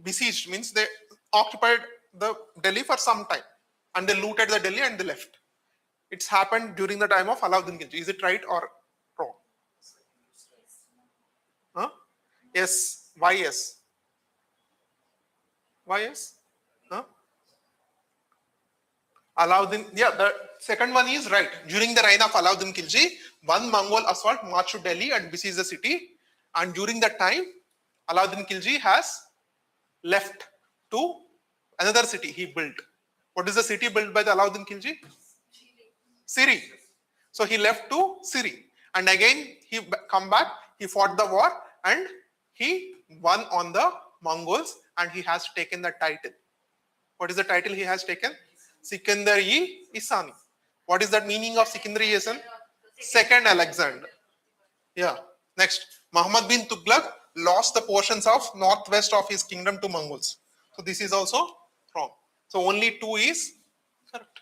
besieged, means they occupied the Delhi for some time and they looted the Delhi and they left. It's happened during the time of Alauddin Khilji. Is it right or wrong? Huh? Yes. Why yes? Why yes? Huh? Alauddin, yeah, the second one is right. During the reign of Alauddin Khilji, one Mongol assault marched to Delhi and besieged the city. And during that time, Alauddin Khilji has left to another city he built. What is the city built by the Alauddin Khilji? Siri. So he left to Siri. And again, he come back, he fought the war and he won on the Mongols and he has taken the title. What is the title he has taken? Sikandar-i-Isani. What is that meaning of Sikandar-i-Isani? Second Alexander. Yeah. Next, Muhammad bin Tughlaq lost the portions of northwest of his kingdom to Mongols. So this is also wrong. So only 2 is correct.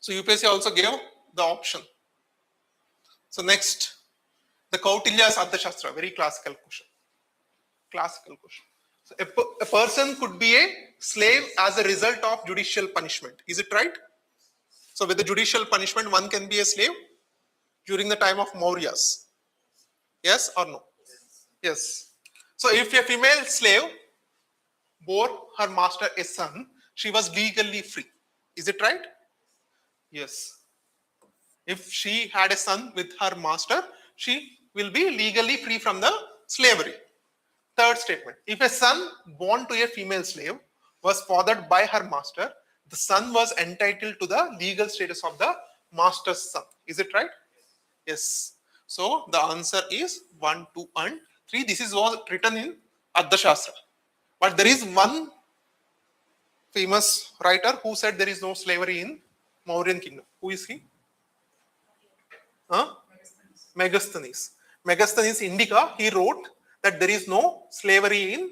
So UPSC also gave the option. So next, the Kautilya's Arthashastra, very classical question. Classical question. So a person could be a slave as a result of judicial punishment. Is it right? So with the judicial punishment, one can be a slave during the time of Mauryas. Yes or no? Yes. So if a female slave bore her master a son, she was legally free. Is it right? Yes. If she had a son with her master, she will be legally free from the slavery. Third statement. If a son born to a female slave was fathered by her master, the son was entitled to the legal status of the master's son. Is it right? Yes. So the answer is 1, 2, and 3. This is all written in Arthashastra. But there is one famous writer who said there is no slavery in Mauryan kingdom. Who is he? Huh? Megasthenes. Megasthenes Indica, he wrote that there is no slavery in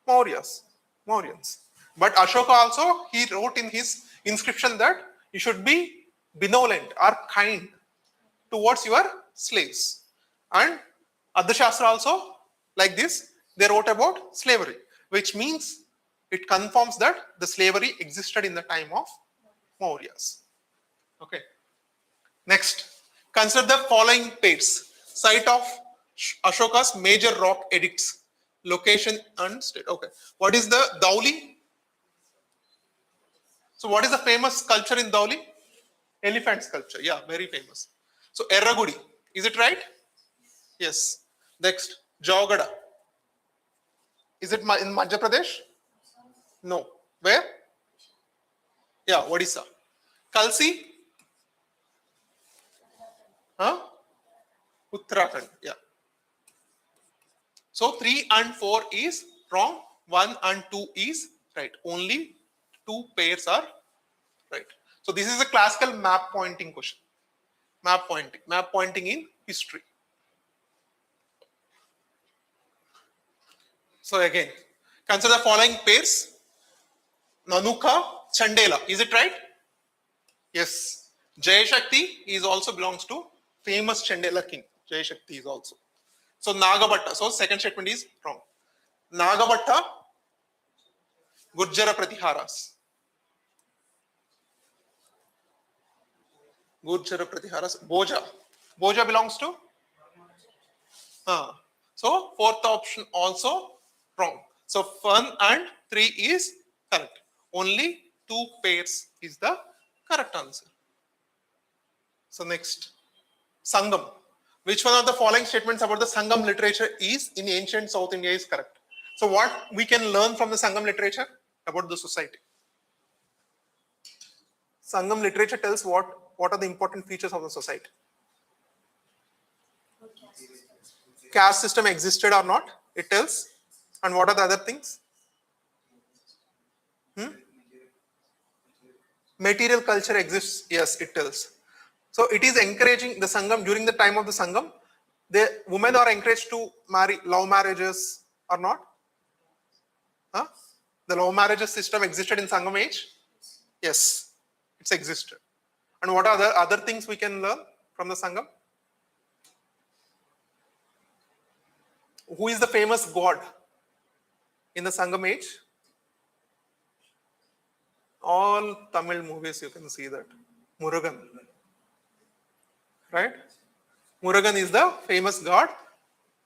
Mauryans. But Ashoka also, he wrote in his inscription that you should be benevolent or kind towards your slaves. And Arthashastra also, like this, they wrote about slavery, which means it confirms that the slavery existed in the time of Mauryas. Okay. Next, consider the following pairs. Site of Ashoka's major rock edicts, location and state. Okay. What is the Dhauli? So what is the famous sculpture in Dhauli? Elephant sculpture. Yeah, very famous. So Erragudi, is it right? Yes. Next, Jawgada. Is it in Madhya Pradesh? No. Where? Yeah, Odisha. Kalsi? Huh? Uttarakhand. Yeah. So 3 and 4 is wrong. 1 and 2 is right. Only 2 pairs are right. So this is a classical map pointing question. Map pointing in history. So again, consider the following pairs. Nanuka, Chandela. Is it right? Yes. Jayashakti is also belongs to famous Chandela king. Jayashakti is also. So Nagabhatta. So second statement is wrong. Nagabhatta, Gurjara Pratiharas. Gurjara Pratiharas. Boja. Boja belongs to? So fourth option also wrong. So 1 and 3 is correct. Only 2 pairs is the correct answer. So next, Sangam. Which one of the following statements about the Sangam literature is in ancient South India is correct? So what we can learn from the Sangam literature about the society? Sangam literature tells what are the important features of the society. Caste system existed or not, it tells. And what are the other things? Material culture exists, yes, it tells. So it is encouraging the Sangam during the time of the Sangam. The women are encouraged to marry love marriages or not? Huh? The love marriages system existed in Sangam age? Yes, it's existed. And what are the other things we can learn from the Sangam? Who is the famous god in the Sangam age? All Tamil movies you can see that. Murugan. Right? Murugan is the famous god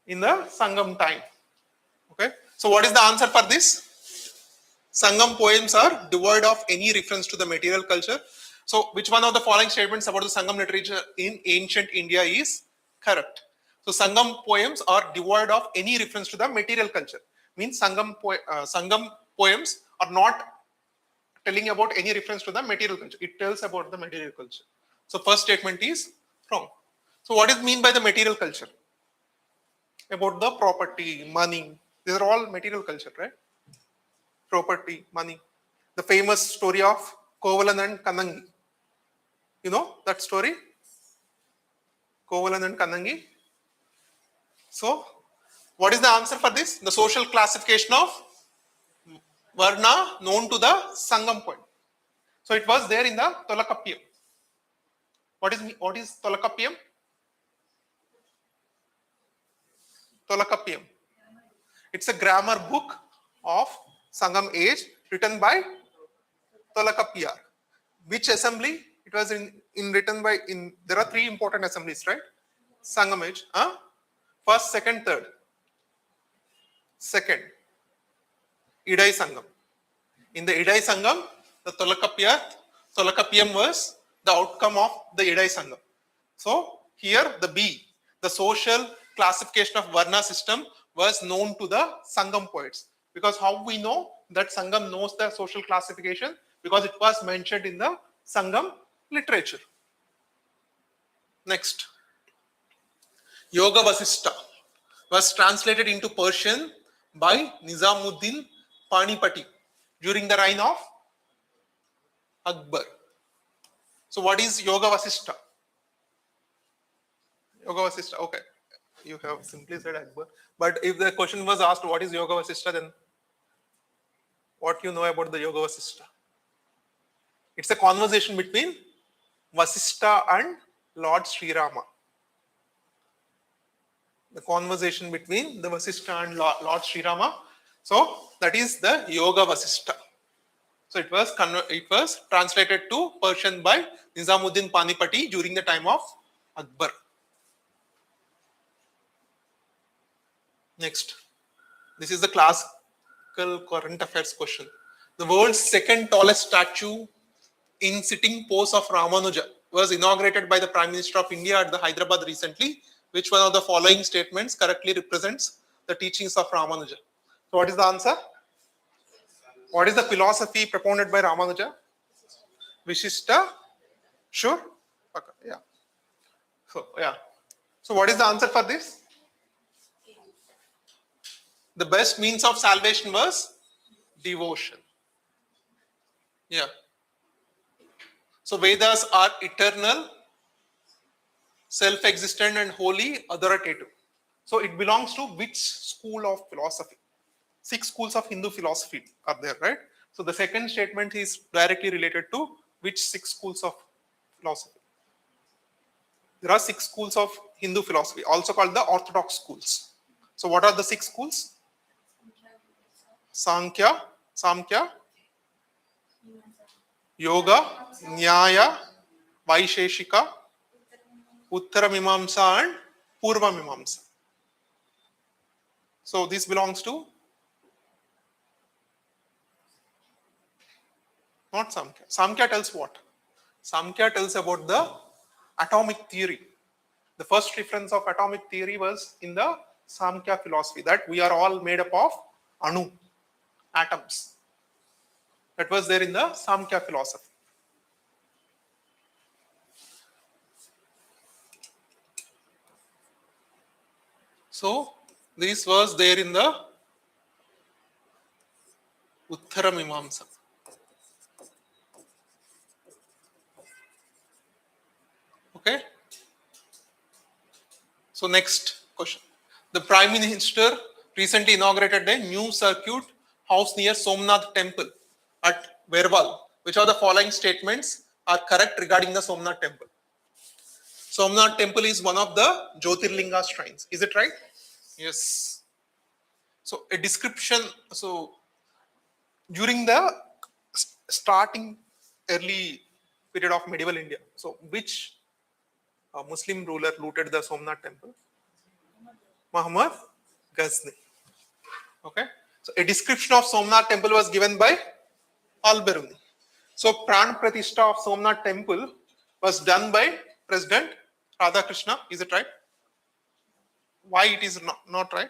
in the Sangam time. Okay. So what is the answer for this? Sangam poems are devoid of any reference to the material culture. So which one of the following statements about the Sangam literature in ancient India is correct? So Sangam poems are devoid of any reference to the material culture. Means Sangam poems are not telling about any reference to the material culture. It tells about the material culture. So first statement is wrong. So what is mean by the material culture? About the property, money. These are all material culture, right? Property, money. The famous story of Kovalan and Kannangi. You know that story? Kovalan and Kannangi. So, what is the answer for this? The social classification of Varna known to the Sangam poem. So, it was there in the Tolakappiyam. What is Tolakappiyam? Tolakappiyam. It's a grammar book of Sangam age written by Tolakappiyar. Which assembly? It was written by there are 3 important assemblies, right? Sangam age. First, second, third. Second, Idai Sangam. In the Idai Sangam, the Tolakappiyam was the outcome of the Idai Sangam. So here the B, the social classification of Varna system was known to the Sangam poets. Because how we know that Sangam knows the social classification? Because it was mentioned in the Sangam literature. Next, Yoga Vasistha was translated into Persian by Nizamuddin Panipati during the reign of Akbar. So what is Yoga Vasistha? Yoga Vasistha, okay. You have simply said Akbar. But if the question was asked what is Yoga Vasistha, then what you know about the Yoga Vasistha? It's a conversation between Vasistha and Lord Sri Rama. The conversation between the Vasistha and Lord Sri Rama. So that is the Yoga Vasistha. So it was translated to Persian by Nizamuddin Panipati during the time of Akbar. Next, this is the classical current affairs question. The world's second tallest statue in sitting pose of Ramanuja was inaugurated by the Prime Minister of India at the Hyderabad recently. Which one of the following statements correctly represents the teachings of Ramanuja? So what is the answer? What is the philosophy propounded by Ramanuja? Vishishta? Sure? Okay. Yeah. So yeah. So what is the answer for this? The best means of salvation was devotion. Yeah. So Vedas are eternal, self-existent and wholly authoritative. So it belongs to which school of philosophy? 6 schools of Hindu philosophy are there, right? So the second statement is directly related to which 6 schools of philosophy? There are 6 schools of Hindu philosophy, also called the orthodox schools. So what are the 6 schools? Samkhya, Yoga, Nyaya, Vaisheshika, Uttara Mimamsa and Purva Mimamsa. So this belongs to not Samkhya. Samkhya tells what? Samkhya tells about the atomic theory. The first reference of atomic theory was in the Samkhya philosophy, that we are all made up of anu, atoms. That was there in the Samkhya philosophy. So this was there in the Uttara Mimamsa. Okay. So next question. The Prime Minister recently inaugurated a new circuit house near Somnath Temple at Verwal. Which of the following statements are correct regarding the Somnath Temple? Somnath Temple is one of the Jyotirlinga shrines. Is it right? Yes. So a description. So during the starting early period of medieval India, so which Muslim ruler looted the Somnath Temple? Muhammad Ghazni. Okay. So a description of Somnath Temple was given by Al-Biruni. So Pran Pratishtha of Somnath Temple was done by President Radhakrishna. Is it right? Why it is not right?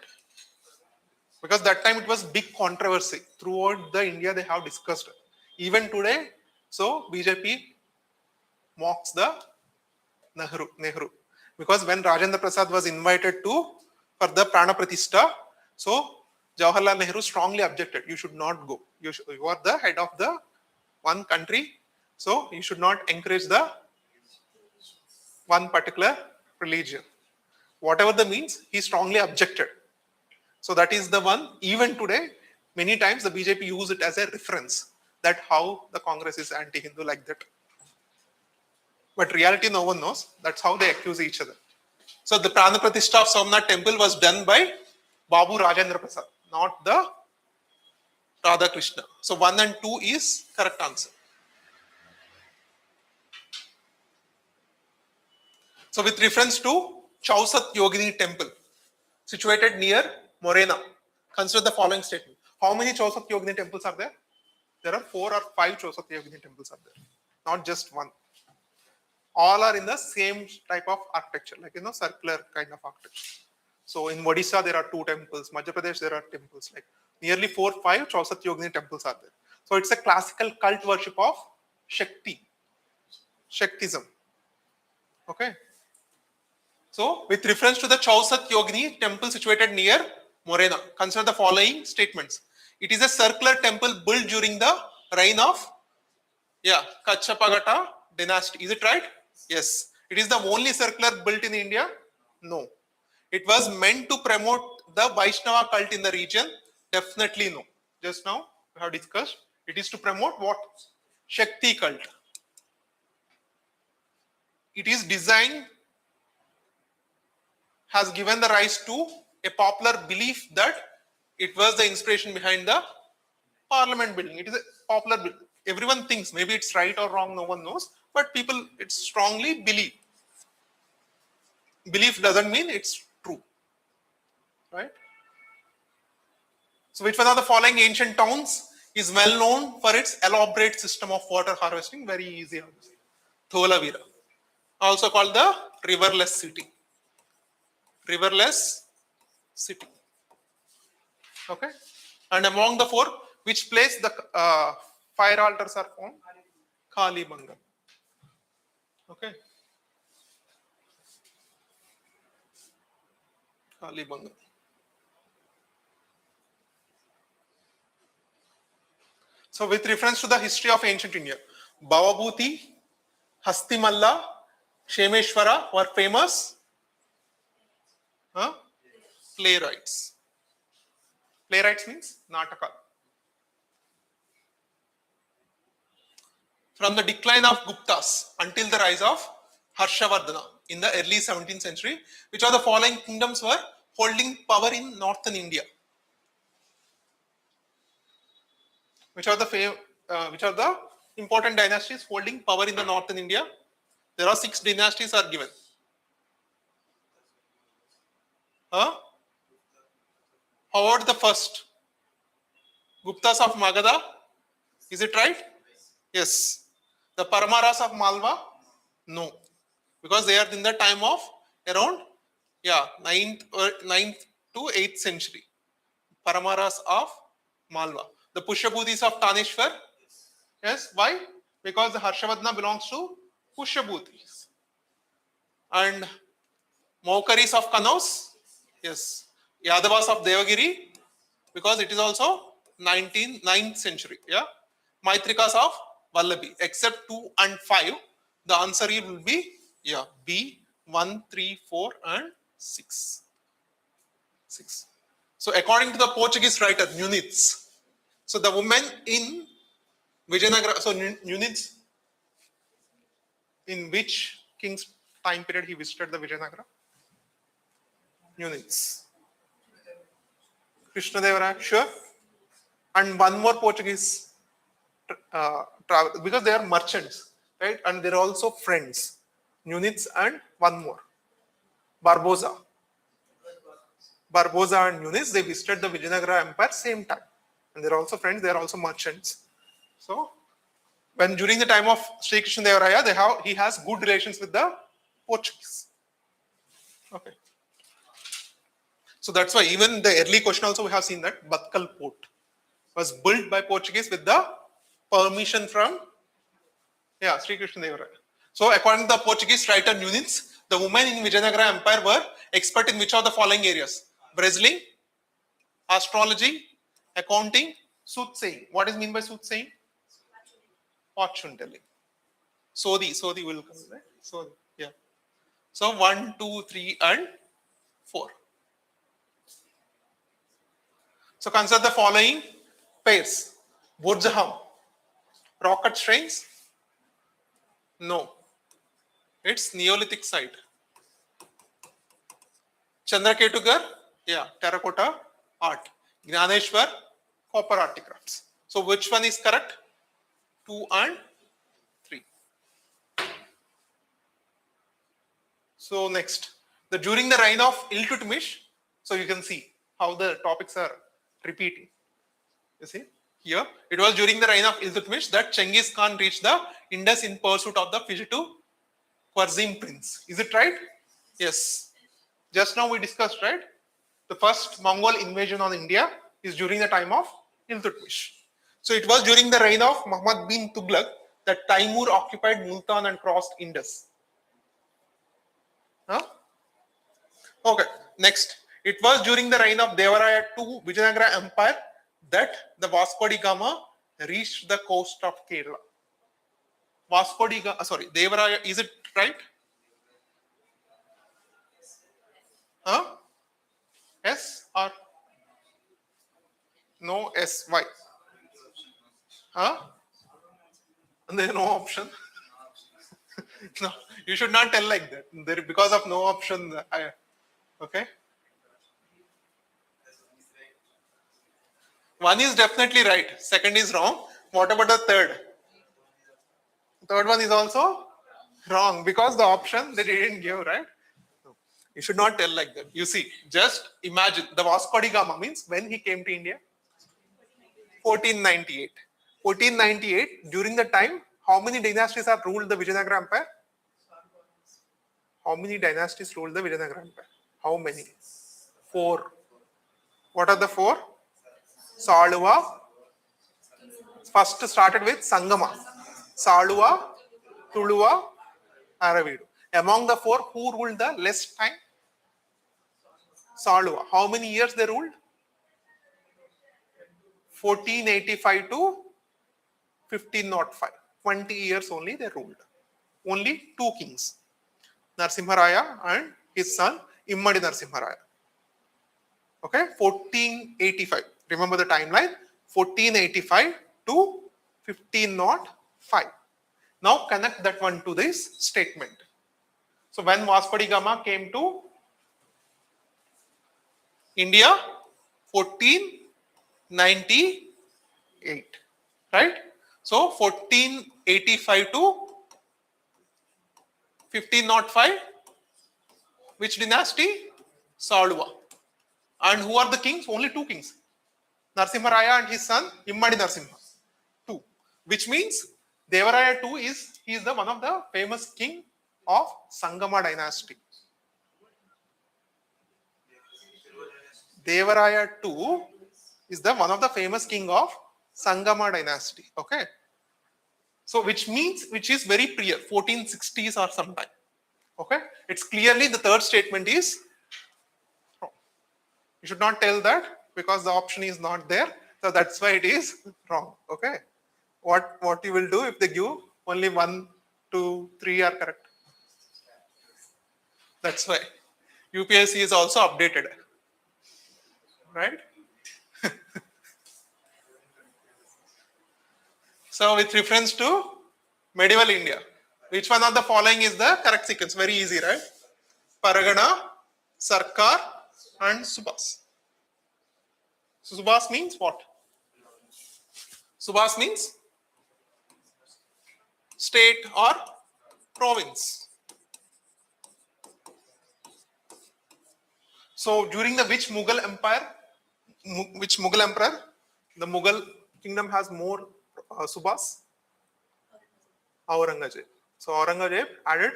Because that time it was big controversy throughout the India. They have discussed it. Even today, so BJP mocks the Nehru, because when Rajendra Prasad was invited to for the Prana Pratishtha, so Jawaharlal Nehru strongly objected. You should not go. You are the head of the one country, so you should not encourage the one particular religion. Whatever the means, he strongly objected. So that is the one. Even today, many times the BJP use it as a reference that how the Congress is anti-Hindu like that. But reality, no one knows. That's how they accuse each other. So the Prana Pratishtha of Somnath Temple was done by Babu Rajendra Prasad, not the Radhakrishna. So 1 and 2 is correct answer. So with reference to Chausat Yogini Temple, situated near Morena, consider the following statement. How many Chausat Yogini temples are there? There are 4 or 5 Chausat Yogini temples are there, not just one. All are in the same type of architecture, like circular kind of architecture. So in Odisha there are 2 temples, Madhya Pradesh there are temples, like nearly 4 or 5 Chausat Yogini temples are there. So it's a classical cult worship of Shaktism. Okay. So with reference to the Chausat Yogini temple situated near Morena, consider the following statements. It is a circular temple built during the reign of Kachapagata dynasty. Is it right? Yes. It is the only circular built in India? No. It was meant to promote the Vaishnava cult in the region? Definitely no. Just now we have discussed. It is to promote what? Shakti cult. It is designed, has given the rise to a popular belief that it was the inspiration behind the parliament building. It is a popular building. Everyone thinks, maybe it's right or wrong, no one knows, but people it strongly believe. Belief doesn't mean it's true, right? So which one of the following ancient towns is well known for its elaborate system of water harvesting? Very easy. Dholavira. also called the riverless city. Riverless city. Okay. And among the four, which place the fire altars are found? Kalibangan. Okay. Kalibangan. So with reference to the history of ancient India, Bhavabhuti, Hastimalla, Shemeshwara were famous playwrights. Playwrights means Nataka. From the decline of Guptas until the rise of Harshavardhana in the early 17th century, which of the following kingdoms were holding power in northern India? Which are the important dynasties holding power in the northern India? There are 6 dynasties are given. Howard the first, Guptas of Magadha, is it right? Yes. The Paramaras of Malwa, no, because they are in the time of around 9th to 8th century. Paramaras of Malwa. The Pushabhutis of Tanishwar, yes. Why? Because the Harshavardhana belongs to Pushabhutis. And Maukaris of Kanaus, yes. Yadavas of Devagiri, because it is also 9th century. Yeah. Maitrikas of Vallabhi, except 2 and 5, the answer will be B, 1, 3, 4 and 6. So according to the Portuguese writer Nunes, so the woman in Vijayanagara, so Nunes, in which king's time period he visited the Vijayanagara? Nunes. Krishnadevaraya, sure. And one more Portuguese travel, because they are merchants, right? And they're also friends. Nunes and one more, Barbosa. Barbosa and Nunes, they visited the Vijayanagara Empire same time. And they're also friends, they're also merchants. So, when during the time of Sri Krishnadevaraya, he has good relations with the Portuguese. Okay. So that's why even the early question also we have seen that Batkal port was built by Portuguese with the permission from Sri Krishnadevaraya. So according to the Portuguese writer Nunes, the women in Vijayanagara Empire were expert in which of the following areas? Wrestling, astrology, accounting, soothsaying. What is mean by soothsaying? Fortune telling. Sodhi will come, right? Sodhi, yeah. So 1, 2, 3 and 4. So consider the following pairs. Burjaham. Rocket strains? No. It's Neolithic site. Chandraketugar? Terracotta art. Gnaneshwar? Copper articrafts. So which one is correct? 2 and 3. So next, during the reign of Iltutmish, so you can see how the topics are repeating. You see here, it was during the reign of Iltutmish that Genghis Khan reached the Indus in pursuit of the fugitive Khwarizm prince. Is it right? Yes. Just now we discussed, right? The first Mongol invasion on India is during the time of Iltutmish. So it was during the reign of Muhammad bin Tughlaq that Taimur occupied Multan and crossed Indus. Okay, next. It was during the reign of Devaraya II Vijayanagara Empire that the Vasco da Gama reached the coast of Kerala. Vasco da Gama, Devaraya, is it right? S or no S? Why? And there is no option. No, you should not tell like that. Because of no option, okay. One is definitely right. Second is wrong. What about the third? Third one is also wrong because the option they didn't give, right? No. You should not tell like that. You see, just imagine the Vasco da Gama means when he came to India? 1498. 1498, during the time, how many dynasties have ruled the Vijayanagara Empire? how many dynasties ruled the Vijayanagara Empire? How many? 4. What are the 4? Saluva. First started with Sangama. Saluva, Tuluva, Aravidu. Among the 4, who ruled the less time? Saluva. How many years they ruled? 1485 to 1505. 20 years only they ruled. Only 2 kings. Narsimharaya and his son Immadi Narsimharaya. Okay, 1485. Remember the timeline? 1485 to 1505. Now connect that one to this statement. So when Vasco da Gama came to India, 1498, right? So 1485 to 1505, which dynasty? Saluva. And who are the kings? Only 2 kings. Narsimharaya and his son Immadi Narsimha. 2. Which means Devaraya II he is the one of the famous king of Sangama dynasty. Devaraya II is the one of the famous king of Sangama dynasty. Okay. So which is very clear, 1460s or sometime. Okay. It's clearly the third statement is wrong. You should not tell that because the option is not there. So that's why it is wrong. Okay. What you will do if they give only 1, 2, 3 are correct. That's why UPSC is also updated. Right? So with reference to medieval India, which one of the following is the correct sequence? Very easy, right? Paragana, Sarkar and Subhas. So Subhas means what? Subhas means state or province. So during the which Mughal empire, the Mughal kingdom has more Subhas? Aurangzeb. So Aurangzeb added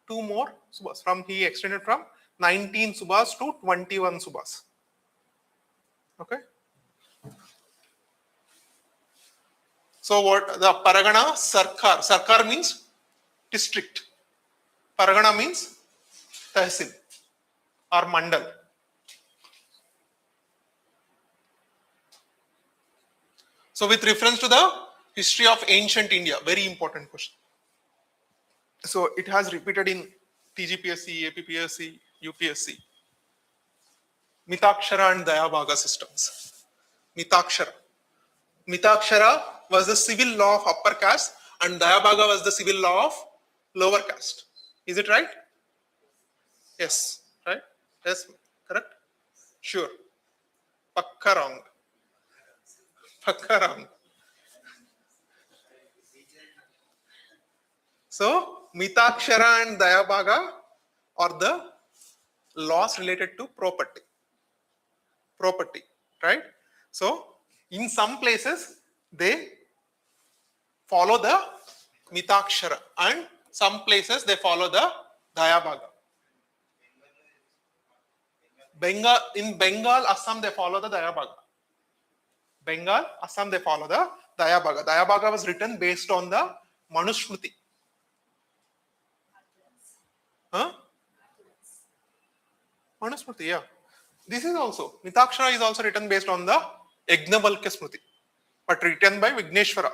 2 more Subhas. He extended from 19 Subhas to 21 Subhas. Okay. So what the Paragana, Sarkar. Sarkar means district. Paragana means Tahsil or Mandal. So with reference to the history of ancient India, very important question. So it has repeated in TGPSC, APPSC, UPSC. Mitakshara and Dayabhaga systems. Mitakshara. Mitakshara was the civil law of upper caste and Dayabhaga was the civil law of lower caste. Is it right? Yes. Right? Yes. Correct? Sure. Pakka wrong. Pakka wrong. So, Mitakshara and Dayabhaga are the laws related to property. Property, right? So, in some places, they follow the Mitakshara and some places they follow the Dayabhaga. In Bengal, Assam, they follow the Dayabhaga. Bengal, Assam, they follow the Dayabhaga. Dayabhaga was written based on the Manusmriti. Huh? Manusmriti, yeah. This is also, Mitakshara is also written based on the Yajnavalkya Smriti, but written by Vigneshwara.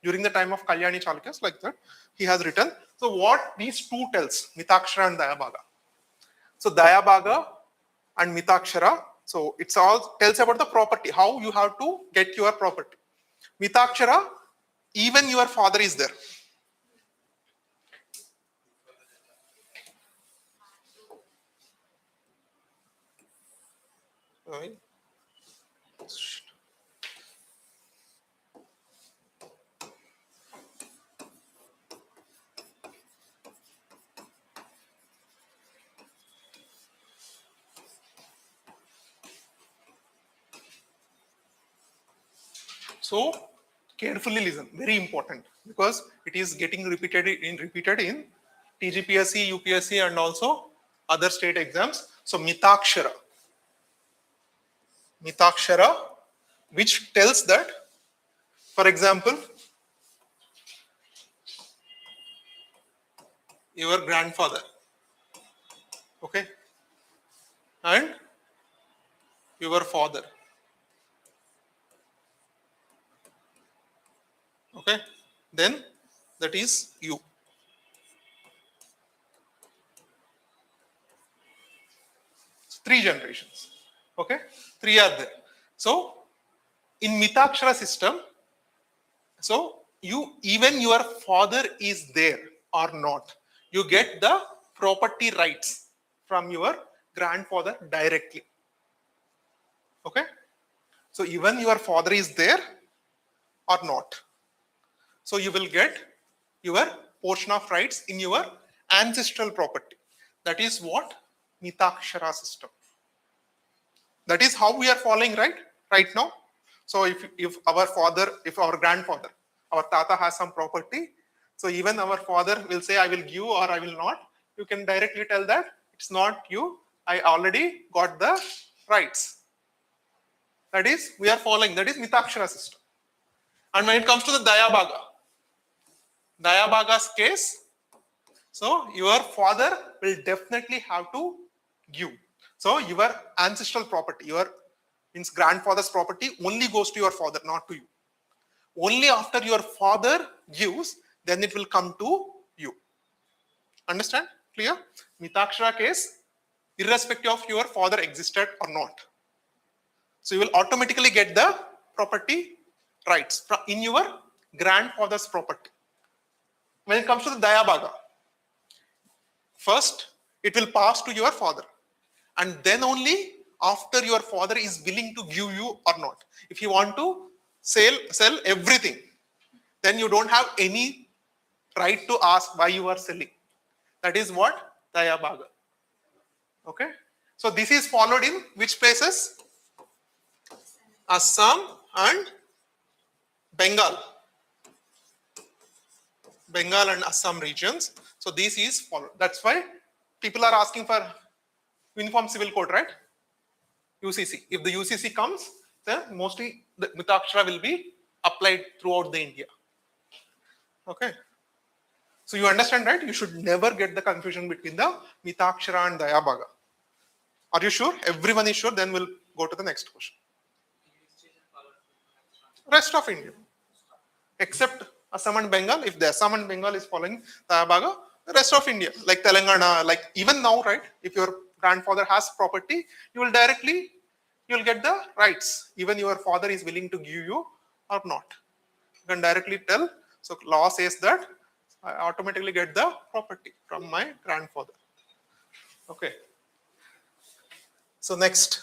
During the time of Kalyani Chalukyas, like that, he has written. So what these two tells, Mitakshara and Dayabhaga. So Dayabhaga and Mitakshara, so it's all tells about the property, how you have to get your property. Mitakshara, even your father is there. Right. So carefully listen, very important because it is getting repeated in TGPSC, UPSC, and also other state exams. So Mitakshara, which tells that, for example, your grandfather, okay, and your father, okay, then that is you. Three generations, okay, three are there. So in Mitakshara system, so you, even your father is there or not, you get the property rights from your grandfather directly, okay. So even your father is there or not, so you will get your portion of rights in your ancestral property. That is what Mitakshara system. That is how we are following right now. So if our father, if our grandfather, our tata has some property, so even our father will say, I will give or I will not. You can directly tell that it's not you. I already got the rights. That is, we are following. That is Mitakshara system. And when it comes to the Dayabhaga's case, so your father will definitely have to give. So your ancestral property, your means grandfather's property only goes to your father, not to you. Only after your father gives, then it will come to you. Understand? Clear? Mitakshara case, irrespective of your father existed or not. So you will automatically get the property rights in your grandfather's property. When it comes to the Dayabhaga, first it will pass to your father, and then only after your father is willing to give you or not. If you want to sell everything, then you don't have any right to ask why you are selling. That is what Dayabhaga. Okay. So this is followed in which places? Assam and Bengal. Bengal and Assam regions. So this is followed. That's why people are asking for Uniform Civil Code, right? UCC. If the UCC comes, then mostly the Mitakshara will be applied throughout the India. Okay. So you understand, right? You should never get the confusion between the Mitakshara and Dayabhaga. Are you sure? Everyone is sure? Then we'll go to the next question. Rest of India. Except Assam and Bengal. If the Assam and Bengal is following Dayabhaga, the rest of India, like Telangana, like even now, right? If your grandfather has property, you will get the rights. Even your father is willing to give you or not. You can directly tell. So law says that I automatically get the property from my grandfather. Okay. So next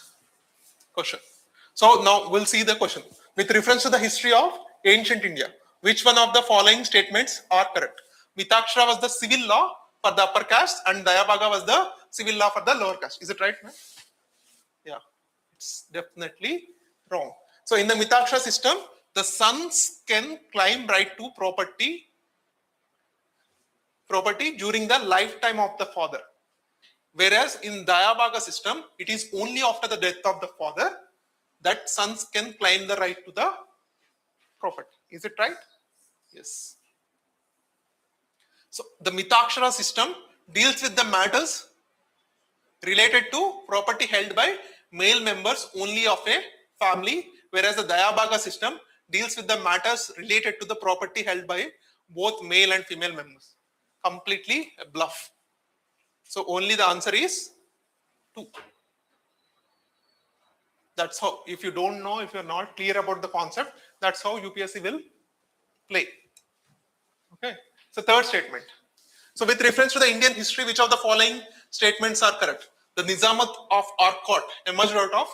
question. So now we'll see the question. With reference to the history of ancient India, which one of the following statements are correct? Mitakshara was the civil law for the upper caste and Dayabhaga was the civil law for the lower caste. Is it right, man? Yeah, it's definitely wrong. So in the Mitakshara system, the sons can claim right to property during the lifetime of the father. Whereas in Dayabhaga system, it is only after the death of the father that sons can claim the right to the property. Is it right? Yes. So the Mitakshara system deals with the matters related to property held by male members only of a family, whereas the Dayabhaga system deals with the matters related to the property held by both male and female members. Completely a bluff. So only the answer is 2. That's how, if you don't know, if you're not clear about the concept, that's how UPSC will play. Okay. So third statement. So with reference to the Indian history, which of the following statements are correct? The Nizamat of ARK emerged out of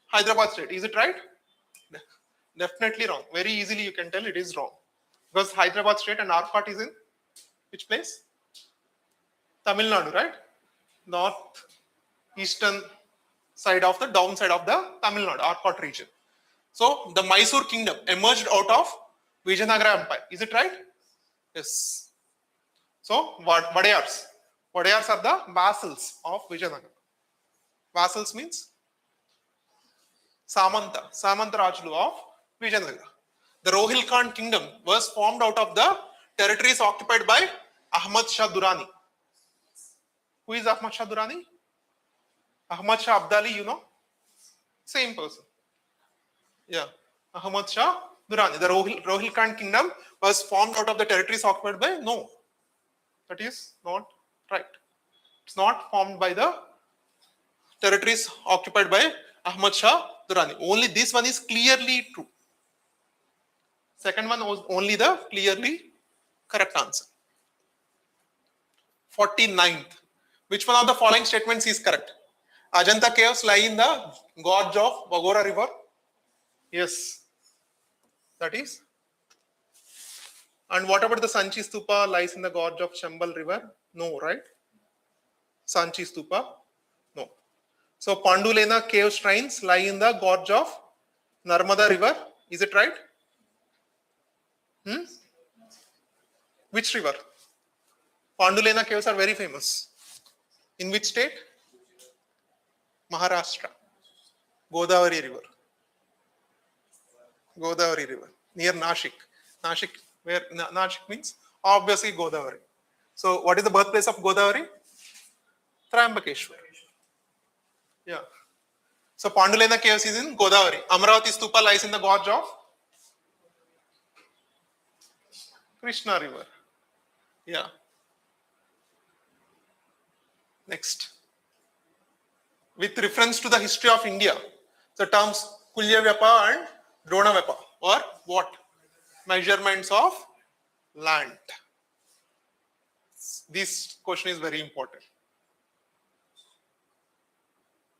Hyderabad state. Is it right? Definitely wrong. Very easily you can tell it is wrong. Because Hyderabad state and ARK is in which place? Tamil Nadu, right? North eastern side of the downside of the Tamil Nadu, ARK region. So the Mysore kingdom emerged out of Vijayanagara Empire. Is it right? Yes. So Vadayars. Vadayars are the vassals of Vijayanagar. Vassals means Samanta Rajulu of Vijayanagar. The Rohil Khan kingdom was formed out of the territories occupied by Ahmad Shah Durrani. Who is Ahmad Shah Durrani? Ahmad Shah Abdali, you know? Same person. Yeah. Ahmad Shah Durrani. The Rohil Khan kingdom was formed out of the territories occupied by? No. That is not right. It's not formed by the territories occupied by Ahmad Shah Durrani. Only this one is clearly true. Second one was only the clearly correct answer. 49th. Which one of the following statements is correct? Ajanta caves lie in the gorge of Wagora river. Yes. That is. And what about the Sanchi Stupa lies in the gorge of Chambal river? No, right? Sanchi Stupa? No. So Pandulena cave shrines lie in the gorge of Narmada river. Is it right? Which river? Pandulena caves are very famous. In which state? Maharashtra. Godavari river. Godavari river. Near Nashik. Nashik, where Nashik means? Obviously Godavari. So what is the birthplace of Godavari? Triambakeshwar. Yeah. So Pandulena caves is in Godavari. Amravati Stupa lies in the gorge of Krishna river. Yeah. Next. With reference to the history of India, the terms Kulya Vyapa and Drona Vyapa or what? Measurements of land. This question is very important.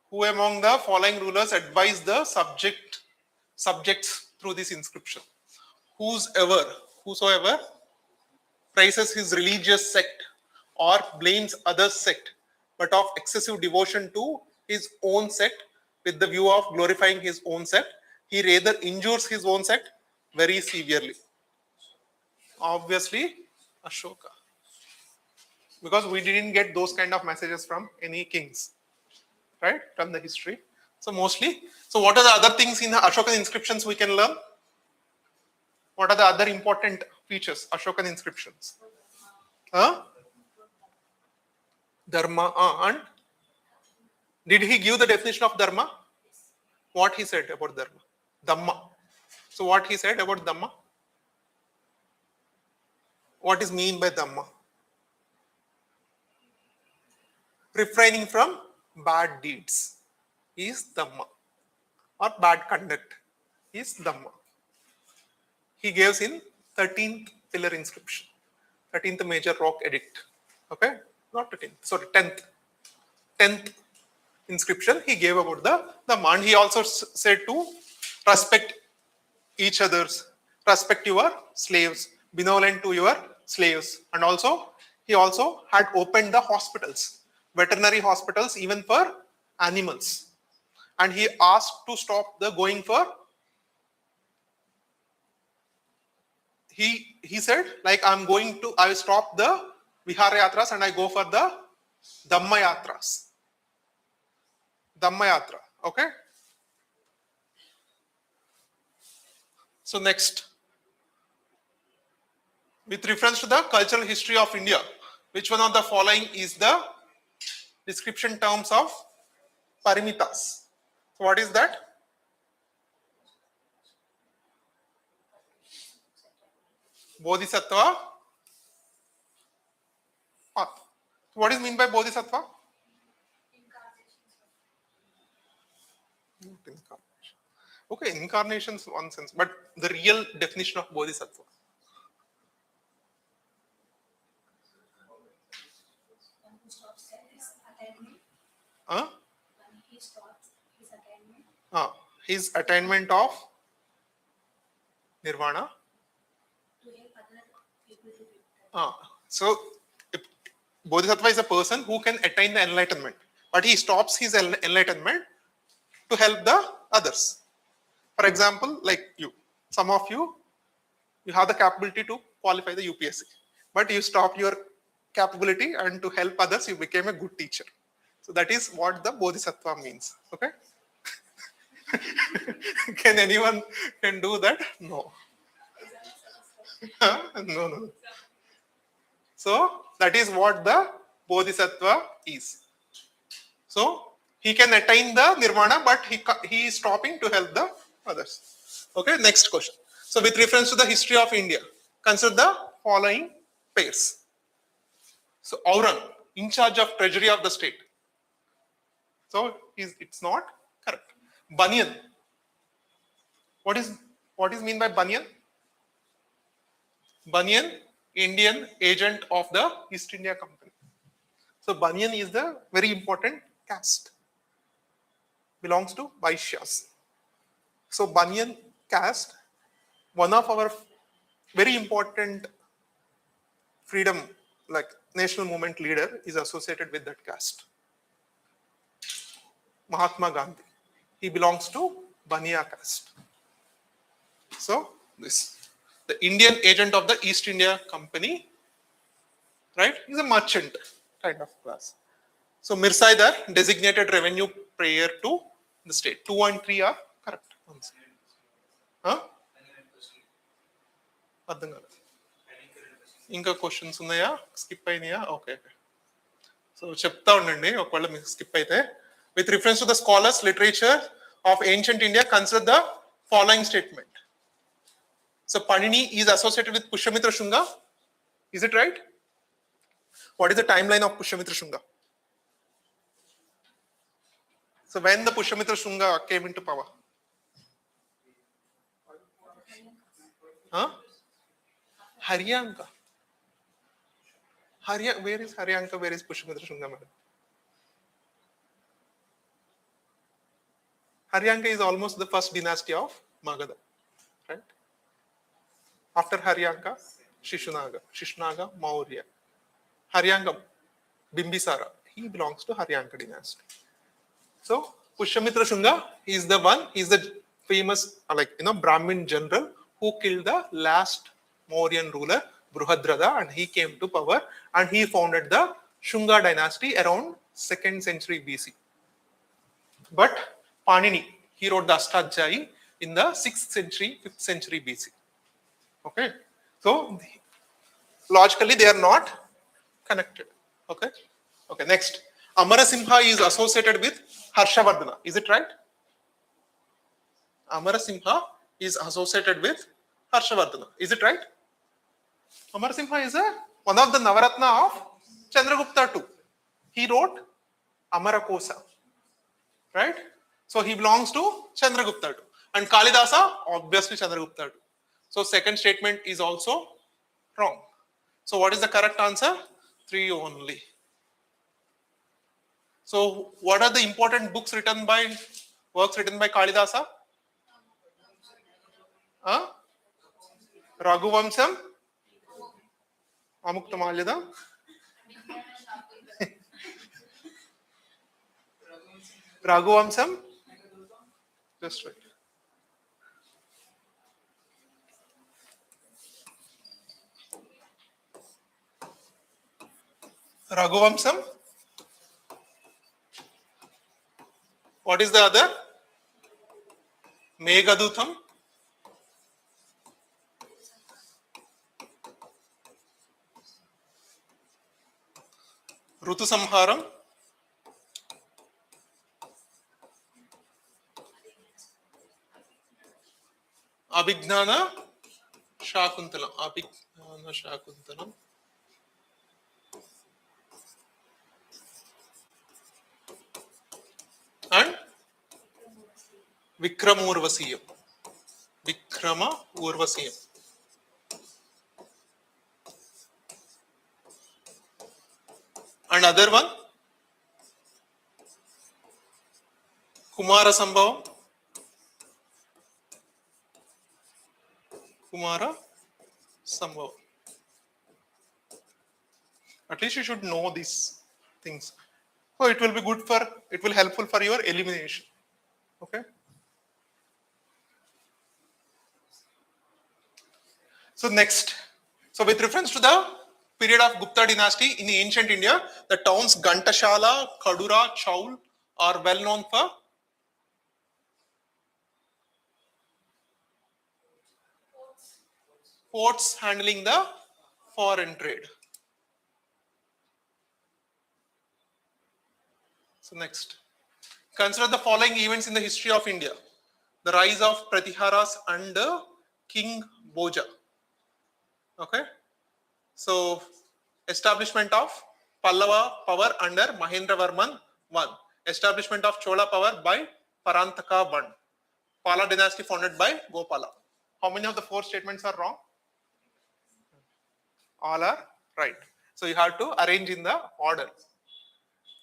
Who among the following rulers advised the subjects through this inscription? Whosoever praises his religious sect or blames other sect, but of excessive devotion to his own sect with the view of glorifying his own sect, he rather injures his own sect very severely. Obviously, Ashoka. Because we didn't get those kind of messages from any kings, right? From the history. So mostly, so what are the other things in the Ashokan inscriptions we can learn? What are the other important features, Ashokan inscriptions? Dharma. And did he give the definition of Dharma? What he said about Dharma? Dhamma. So what he said about Dhamma? What is mean by Dhamma? Refraining from bad deeds is Dhamma, or bad conduct is Dhamma. He gives in 13th pillar inscription, 13th major rock edict. Okay, not 13th, sorry, 10th inscription he gave about the Dhamma. And he also said to respect each other's, respect your slaves, benevolent to your slaves. And also, he also had opened the hospitals, veterinary hospitals even for animals. And he asked to stop the going for, he said, like, I will stop the Vihara Yatras and I go for the Dhamma Yatras. Dhamma Yatra, okay? So next, with reference to the cultural history of India, which one of the following is the description terms of parimitas? So what is that? Bodhisattva path. So what is mean by Bodhisattva? Incarnation. Okay, incarnations one sense, but the real definition of Bodhisattva. His attainment of nirvana. So Bodhisattva is a person who can attain the enlightenment, but he stops his enlightenment to help the others. For example, like you, you have the capability to qualify the UPSC, but you stop your capability and to help others, you became a good teacher. So that is what the bodhisattva means. Okay. Can anyone can do that? No. No, no. So that is what the bodhisattva is. So he can attain the nirvana, but he is stopping to help the others. Okay, next question. So with reference to the history of India, consider the following pairs. So Aurang, in charge of treasury of the state. So it's not correct. Banyan. What is mean by Banyan? Banyan, Indian agent of the East India Company. So Banyan is the very important caste. Belongs to Vaishyas. So Banyan caste, one of our very important freedom, like national movement leader, is associated with that caste. Mahatma Gandhi. He belongs to Baniya caste. So this, the Indian agent of the East India Company, right, is a merchant kind of class. So Mirsaidar, designated revenue payer to the state. 2 and 3 are correct. Huh? అర్థం కాలేదు. ఇంకా questions ఉన్నాయా, skip అయినాయా? Okay. So చెప్తా ఉండండి ఒకవేళ మీకు skip అయితే. With reference to the scholars literature of ancient India, consider the following statement. So Panini is associated with Pushyamitra Shunga. Is it right? What is the timeline of Pushyamitra Shunga? So when the Pushyamitra Shunga came into power? Huh? Haryanka. Where is Haryanka? Where is Pushyamitra Shunga, madam? Haryanka is almost the first dynasty of Magadha, right? After Haryanka, Shishunaga, Maurya. Haryanka, Bimbisara, he belongs to Haryanka dynasty. So Pushyamitra Shunga is the one, he is the famous, Brahmin general who killed the last Mauryan ruler, Bruhadrada, and he came to power and he founded the Shunga dynasty around 2nd century BC. But Panini, he wrote the Ashtadhyayi in the 6th century, 5th century BC. Okay, so logically they are not connected. Okay, okay. Next, Amarasimha is associated with Harshavardhana. Is it right? Amarasimha is associated with Harshavardhana. Is it right? Amarasimha is one of the Navaratna of Chandragupta too. He wrote Amarakosa, right? So he belongs to Chandragupta too. And Kalidasa, obviously Chandragupta too. So second statement is also wrong. So what is the correct answer? 3 only. So what are the important works written by Kalidasa? Raghuvamsam, Amuktamalya, Raghuvamsam, just right. Raghuvamsam. What is the other? Meghadutam. Rutu Samharam. Abhignana Shakuntalam. Abhignana Shakuntalam. And Vikrama Urvasiyam. Vikrama Urvasiyam. And other one, Kumara Sambhavam. Kumara Sambhavam. At least you should know these things. So it will be it will helpful for your elimination. Okay. So next, so with reference to the period of Gupta dynasty in ancient India, the towns Gantashala, Kadura, Chaul are well known for ports handling the foreign trade. So next, consider the following events in the history of India. The rise of Pratiharas under King Bhoja. Okay. So establishment of Pallava power under Mahendravarman I. Establishment of Chola power by Parantaka I. Pala dynasty founded by Gopala. How many of the four statements are wrong? All are right. So you have to arrange in the order,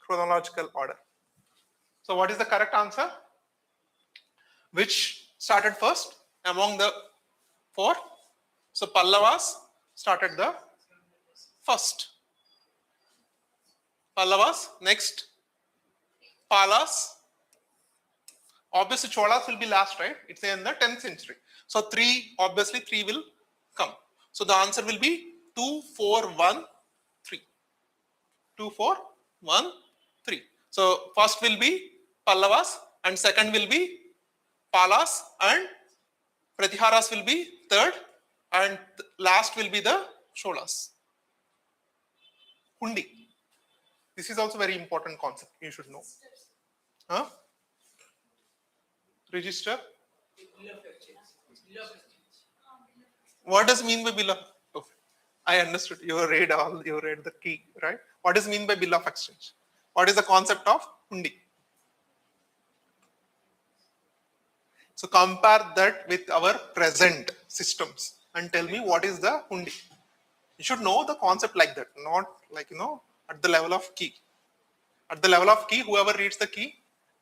chronological order. So what is the correct answer? Which started first among the four? So Pallavas started the first. Pallavas, next Palas. Obviously Cholas will be last, right? It's in the 10th century. So obviously three will come. So the answer will be 2, 4, 1, 3. 2, 4, 1, 3. So first will be Pallavas and second will be Palas and Pratiharas will be third and last will be the Cholas. Hundi. This is also very important concept you should know. Huh? Register. What does mean by bill of? Oh, I understood. You read the key, right? What does mean by bill of exchange? What is the concept of hundi? So compare that with our present systems and tell me what is the hundi. You should know the concept like that, not like at the level of key. At the level of key, whoever reads the key,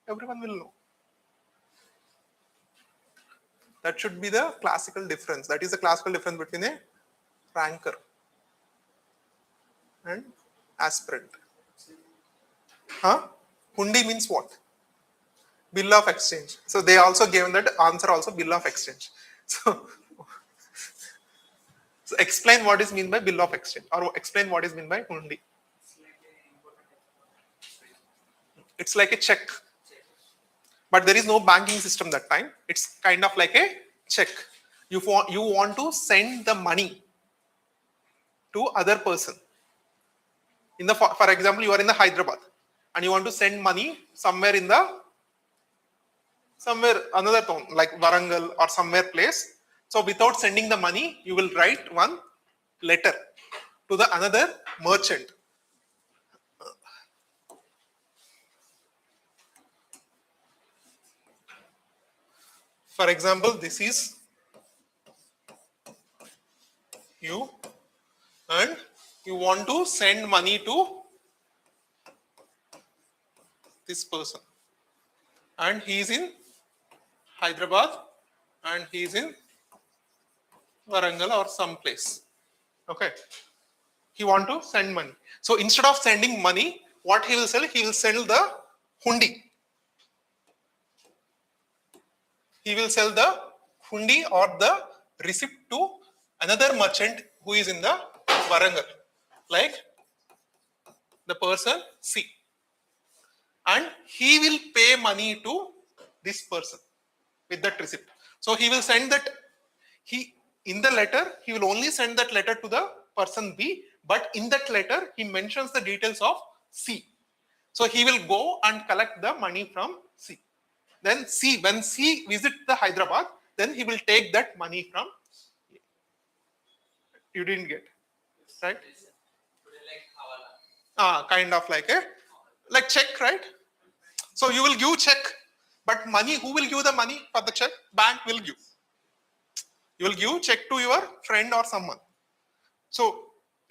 everyone will know. That should be the classical difference. That is the classical difference between a ranker and aspirant. Huh? Hundi means what? Bill of exchange. So they also gave that answer also bill of exchange. So explain what is mean by bill of exchange or explain what is mean by hundi. It's like a check. But there is no banking system that time. It's kind of like a check. You want to send the money to other person. For example, you are in the Hyderabad and you want to send money somewhere another town like Warangal or somewhere place. So without sending the money, you will write one letter to the another merchant. For example, this is you and you want to send money to this person and he is in Hyderabad and he is in Warangal or some place. Okay. He want to send money. So instead of sending money, what he will sell? He will sell the hundi. He will sell the hundi or the receipt to another merchant who is in the Warangal, like the person C. And he will pay money to this person with that receipt. So he will send that, in the letter, he will only send that letter to the person B, but in that letter, he mentions the details of C. So he will go and collect the money from C. Then when C visits the Hyderabad, then he will take that money from A. You didn't get, right? Kind of like check, right? So you will give check, but money, who will give the money for the check? Bank will give. You will give check to your friend or someone. So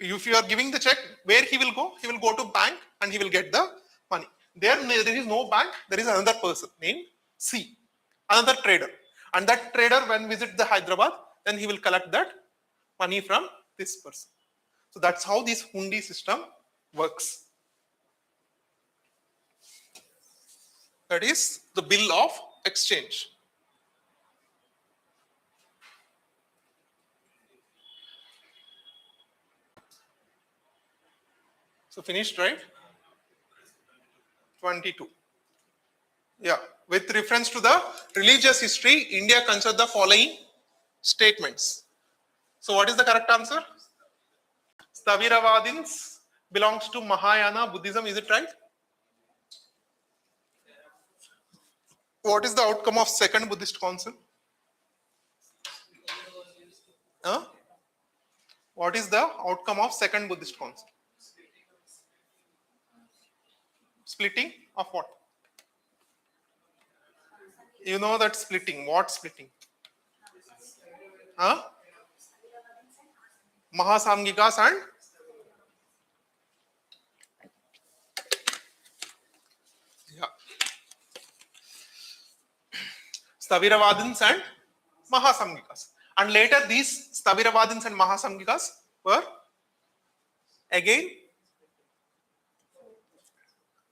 if you are giving the check, where he will go? He will go to bank and he will get the money. There is no bank, there is another person named C, another trader. And that trader, when visit the Hyderabad, then he will collect that money from this person. So that's how this hundi system works. That is the bill of exchange. So finished, right? 22. Yeah. With reference to the religious history, India considered the following statements. So what is the correct answer? Sthaviravadins belongs to Mahayana Buddhism. Is it right? What is the outcome of second Buddhist council? Huh? What is the outcome of second Buddhist council? Splitting of what? You know that splitting. What splitting? Huh? Mahasamgikas and yeah. Sthaviravadins and Mahasamgikas. And later these Sthaviravadins and Mahasamgikas were again.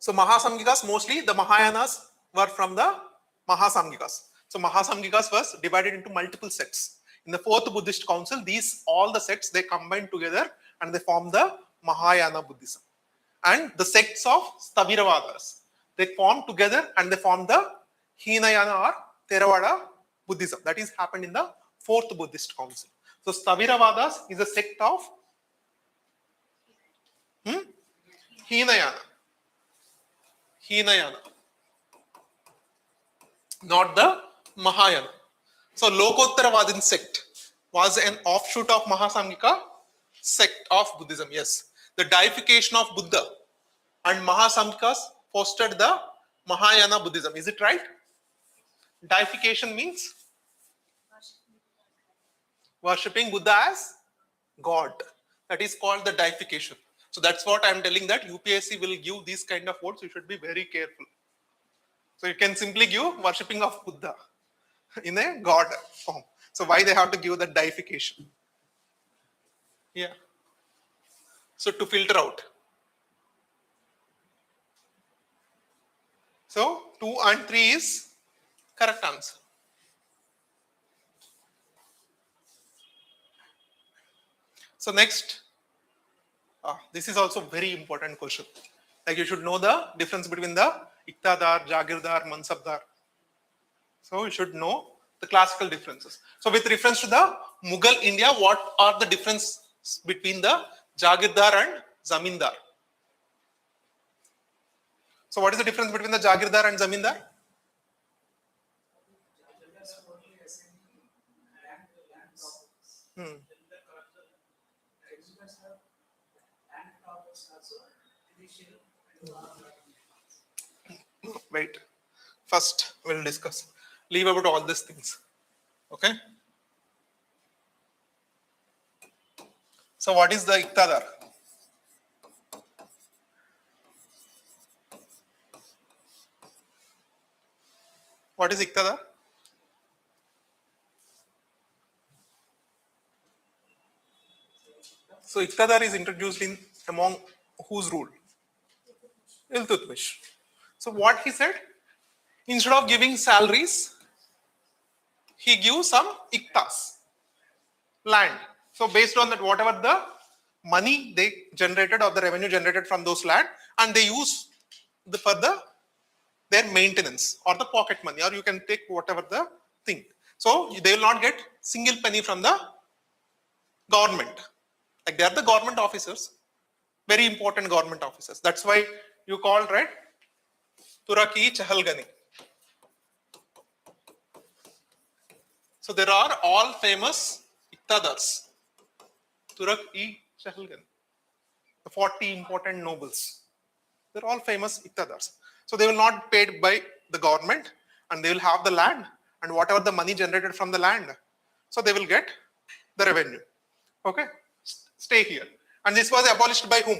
So Mahasamgikas, mostly the Mahayanas were from the Mahasamgikas. So Mahasamgikas was divided into multiple sects. In the fourth Buddhist council, these all the sects they combined together and they formed the Mahayana Buddhism. And the sects of Sthaviravadas, they formed together and they formed the Hinayana or Theravada Buddhism. That is happened in the fourth Buddhist council. So Sthaviravadas is a sect of Hinayana. Hinayana, not the Mahayana. So Lokottaravadin sect was an offshoot of Mahasamgika sect of Buddhism. Yes, the deification of Buddha and Mahasamgikas fostered the Mahayana Buddhism. Is it right? Deification means worshipping Buddha as God. That is called the deification. So that's what I'm telling that UPSC will give these kind of words. You should be very careful. So you can simply give worshipping of Buddha in a God form. So why they have to give that deification? Yeah. So to filter out. So 2 and 3 is correct answer. So next, this is also very important question. Like you should know the difference between the Iktadar, Jagirdar, Mansabdar. So you should know the classical differences. So with reference to the Mughal India, what are the differences between the Jagirdar and Zamindar? So what is the difference between the Jagirdar and Zamindar? Wait. First, we'll discuss. Leave about all these things. Okay. So what is the Iktadar? What is Iktadar? So Iktadar is introduced in among whose rule? Iltutmish. So what he said? Instead of giving salaries, he gives some iktas, land. So based on that, whatever the money they generated or the revenue generated from those land, and they use for their maintenance or the pocket money, or you can take whatever the thing. So they will not get single penny from the government. Like they are the government officers, very important government officers. That's why you call, right, Turaki Chahalgani. So there are all famous Iktadars. Turak-e Chahalgani. The 40 important nobles. They're all famous Iktadars. So they will not be paid by the government and they will have the land and whatever the money generated from the land. So they will get the revenue. Okay? Stay here. And this was abolished by whom?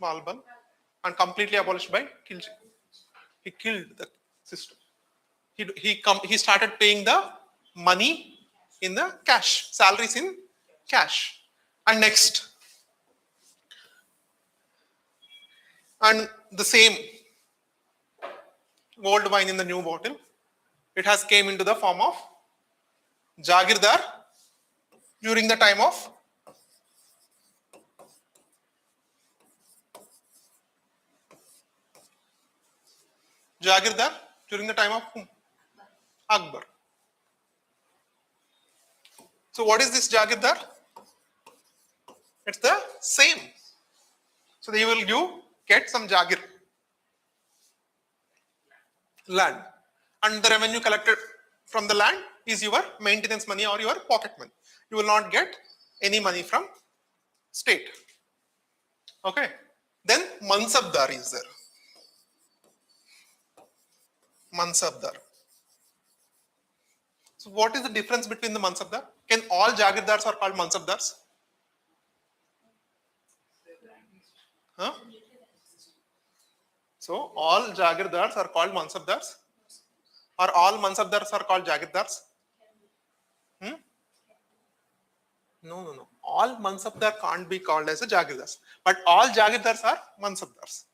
Malban. And completely abolished by Khilji. He killed the system. He started paying the money in the cash, salaries in cash. And next, and the same old wine in the new bottle, it has came into the form of Jagirdar during the time of Jagirdar during the time of whom? Akbar. So what is this Jagirdar? It's the same. So they will you get some Jagir land, and the revenue collected from the land is your maintenance money or your pocket money. You will not get any money from state. Okay. Then Mansabdar is there. Mansabdar. So what is the difference between the Mansabdar? Can all Jagirdars are called Mansabdars? Huh? So all Jagirdars are called Mansabdars? Or all Mansabdars are called Jagirdars? Hmm? No. All Mansabdar can't be called as a Jagirdars. But all Jagirdars are Mansabdars.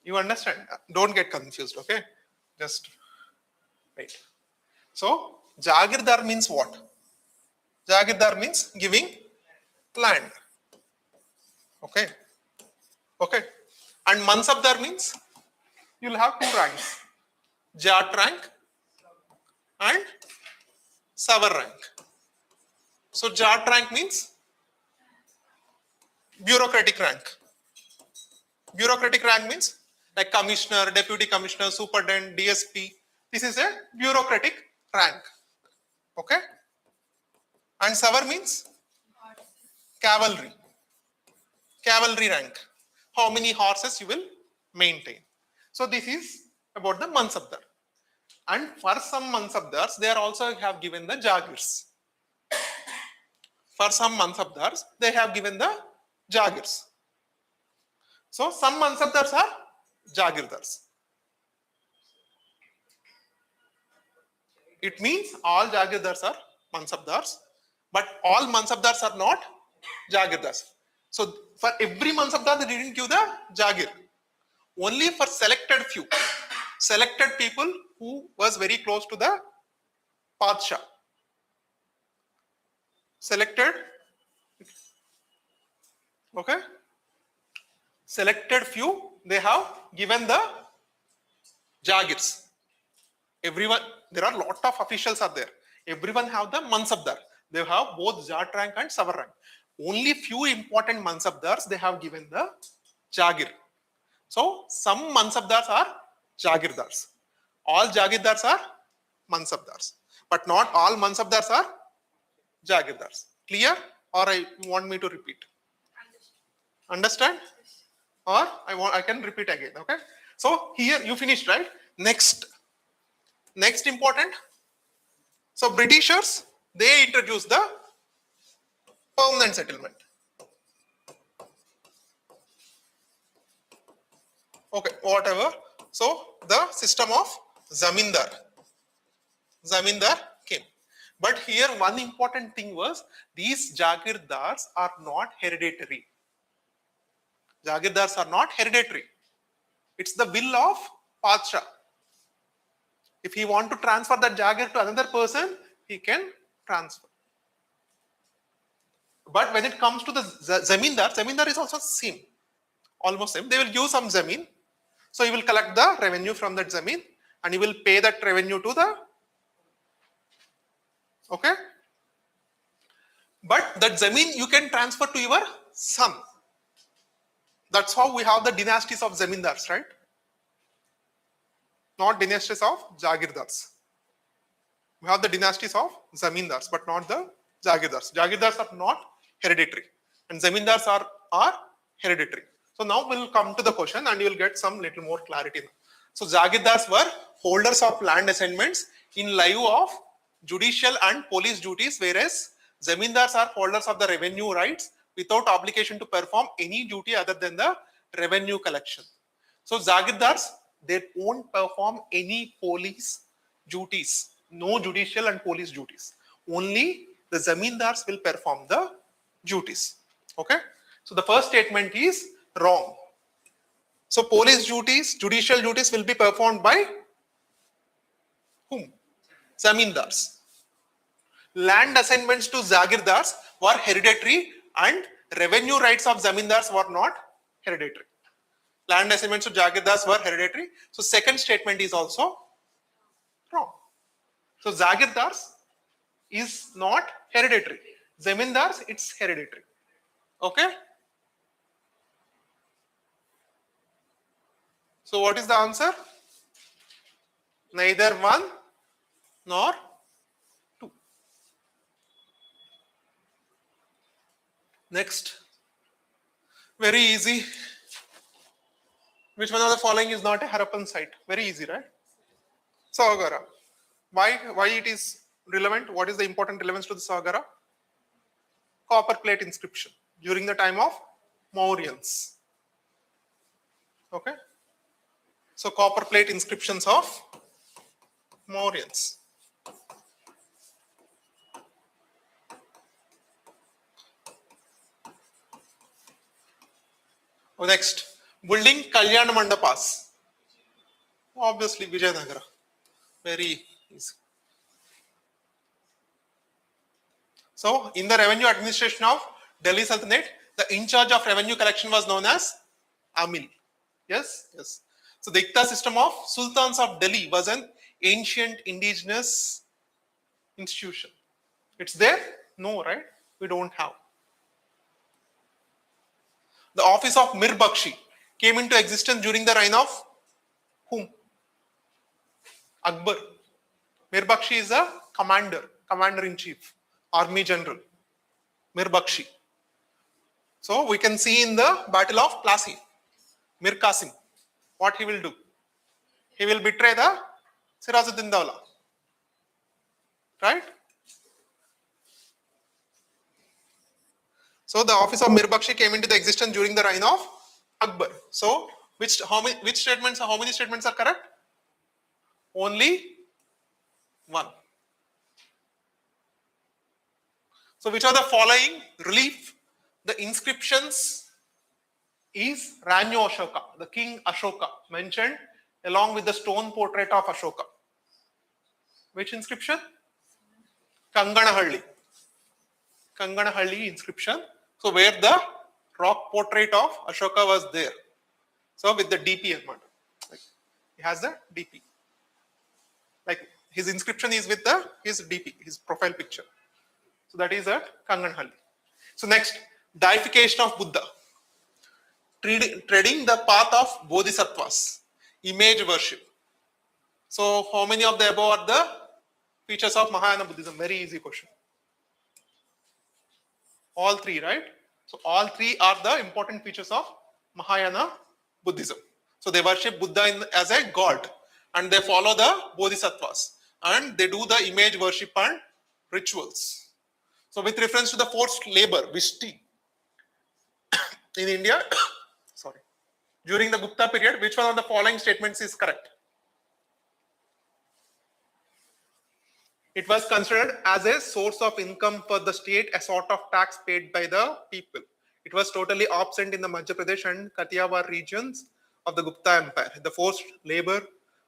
You understand? Don't get confused, okay? Just wait. So Jagirdar means what? Jagirdar means giving land. Okay. Okay. And Mansabdar means you'll have two ranks. Jat rank and Savar rank. So Jat rank means bureaucratic rank. Bureaucratic rank means like commissioner, deputy commissioner, superintendent, DSP. This is a bureaucratic rank. Okay. And Savar means cavalry. Cavalry rank. How many horses you will maintain. So this is about the Mansabdar. And for some Mansabdars, they are also have given the Jagirs. For some Mansabdars, they have given the Jagirs. So some Mansabdars are Jagirdars. It means all Jagirdars are Mansabdars, but all Mansabdars are not Jagirdars. So for every Mansabdar, they didn't give the Jagir. Only for selected few, selected people who was very close to the Padshah. Selected, okay? Selected few, they have given the Jagirs. Everyone, there are a lot of officials are there. Everyone have the Mansabdar. They have both Jat rank and Savar rank. Only few important Mansabdars, they have given the Jagir. So some Mansabdars are Jagirdars. All Jagirdars are Mansabdars. But not all Mansabdars are Jagirdars. Clear? Or I want me to repeat? Understand? Or I can repeat again. Okay. So here you finished, right? Next important. So Britishers, they introduced the permanent settlement. Okay, whatever. So the system of Zamindar came. But here one important thing was these Jagirdars are not hereditary. Jagirdars are not hereditary. It's the will of Padshah. If he want to transfer that Jagir to another person, he can transfer. But when it comes to the Zamindar is also same. Almost same. They will give some Zamin. So he will collect the revenue from that Zamin and he will pay that revenue to the, okay? But that Zamin you can transfer to your son. That's how we have the dynasties of Zamindars, right? Not dynasties of Jagirdars. We have the dynasties of Zamindars, but not the Jagirdars. Jagirdars are not hereditary and Zamindars are hereditary. So now we'll come to the question and you will get some little more clarity now. So Jagirdars were holders of land assignments in lieu of judicial and police duties, whereas Zamindars are holders of the revenue rights without obligation to perform any duty other than the revenue collection. So Jagirdars, they won't perform any police duties, no judicial and police duties. Only the Zamindars will perform the duties. Okay. So the first statement is wrong. So police duties, judicial duties will be performed by whom? Zamindars. Land assignments to Jagirdars were hereditary and revenue rights of Zamindars were not hereditary. Land assignments to Jagirdars were hereditary. So second statement is also wrong. So Jagirdars is not hereditary. Zamindars, it's hereditary. Okay. So what is the answer? Neither one nor two. Next. Very easy. Which one of the following is not a Harappan site? Very easy, right? Saugara. Why it is relevant? What is the important relevance to the Saugara? Copper plate inscription during the time of Mauryans. Okay. So copper plate inscriptions of Mauryans. Next, building Kalyana Mandapas. Obviously, Vijayanagara. Very easy. So, in the revenue administration of Delhi Sultanate, the in charge of revenue collection was known as Amil. Yes, yes. So, the Ikta system of Sultans of Delhi was an ancient indigenous institution. It's there? No, right? We don't have. The office of Mir Bakshi came into existence during the reign of whom? Akbar. Mir Bakshi is a commander-in-chief, army general. Mir Bakshi. So we can see in the battle of Plassey, Mir Qasim, what he will do? He will betray the Sirajuddin Dawla. Right? So the office of Mir Bakshi came into the existence during the reign of Akbar. So how many statements are correct? Only one. So which of the following relief the inscriptions is Ranyo Ashoka, the king Ashoka mentioned along with the stone portrait of Ashoka. Which inscription? Kanganahalli. Kanganahalli inscription. So where the rock portrait of Ashoka was there. So with the DP amount. Like he has the DP. Like his inscription is with his DP, his profile picture. So that is at Kanganhalli. So next, deification of Buddha. Treading the path of Bodhisattvas. Image worship. So how many of the above are the features of Mahayana Buddhism? Very easy question. All three, right? So all three are the important features of Mahayana Buddhism. So they worship Buddha as a god and they follow the Bodhisattvas and they do the image worship and rituals. So with reference to the forced labor, Vishti, in India, sorry, during the Gupta period, which one of the following statements is correct? It was considered as a source of income for the state, a sort of tax paid by the people. It was totally absent in the Madhya Pradesh and Kathiawar regions of the Gupta Empire. The forced labor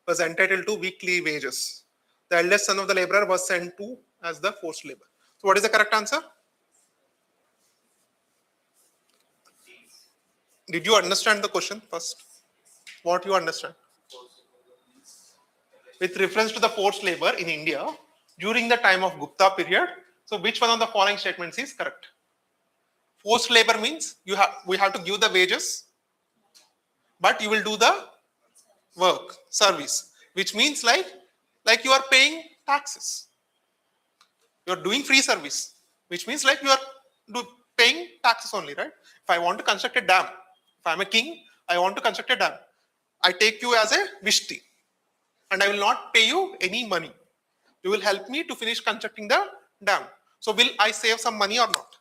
was entitled to weekly wages. The eldest son of the laborer was sent to as the forced labor. So what is the correct answer? Did you understand the question first? What you understand? With reference to the forced labor in India during the time of Gupta period, so which one of the following statements is correct? Forced labor means we have to give the wages, but you will do the work, service, which means like you are paying taxes. You are doing free service, which means like you are paying taxes only, right? If I want to construct a dam, if I'm a king, I want to construct a dam. I take you as a Vishti and I will not pay you any money. You will help me to finish constructing the dam. So will I save some money or not?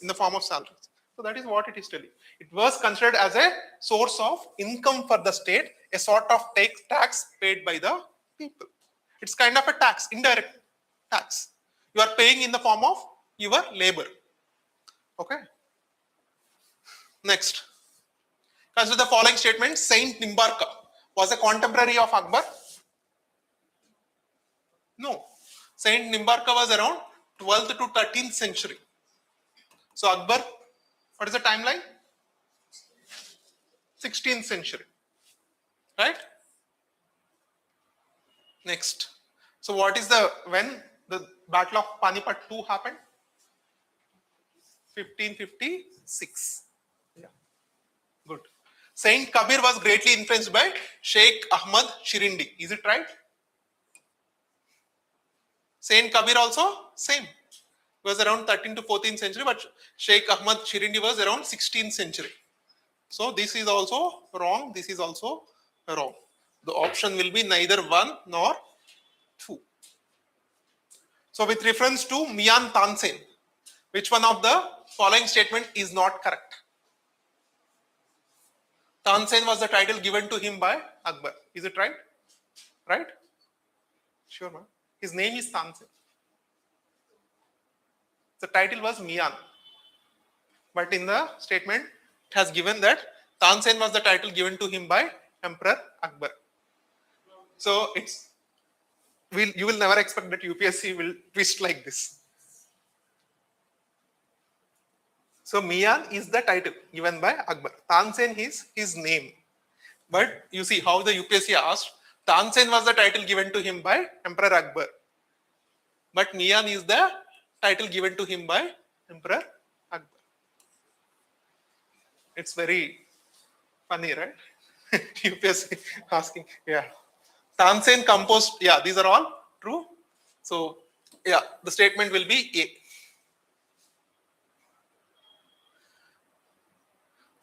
In the form of salaries. So that is what it is telling. It was considered as a source of income for the state, a sort of tax paid by the people. It's kind of a tax, indirect tax. You are paying in the form of your labor. Okay. Next. Consider the following statement. Saint Nimbarka was a contemporary of Akbar. No. Saint Nimbarka was around 12th to 13th century. So Akbar, what is the timeline? 16th century, right? Next. So what is when the Battle of Panipat 2 happened? 1556. Yeah, good. Saint Kabir was greatly influenced by Sheikh Ahmad Shirindi. Is it right? Saint Kabir also same. He was around 13th to 14th century, but Sheikh Ahmad Shirindi was around 16th century. So this is also wrong. This is also wrong. The option will be neither one nor two. So with reference to Mian Tansen, which one of the following statement is not correct? Tansen was the title given to him by Akbar. Is it right? Right? Sure, ma'am. His name is Tansen. The title was Mian. But in the statement, it has given that Tansen was the title given to him by Emperor Akbar. So you will never expect that UPSC will twist like this. So Mian is the title given by Akbar. Tansen is his name. But you see how the UPSC asked, Tansen was the title given to him by Emperor Akbar. But Mian is the title given to him by Emperor Akbar. It's very funny, right? UPSC asking, yeah. Tansen composed, yeah, these are all true. So, yeah, the statement will be A.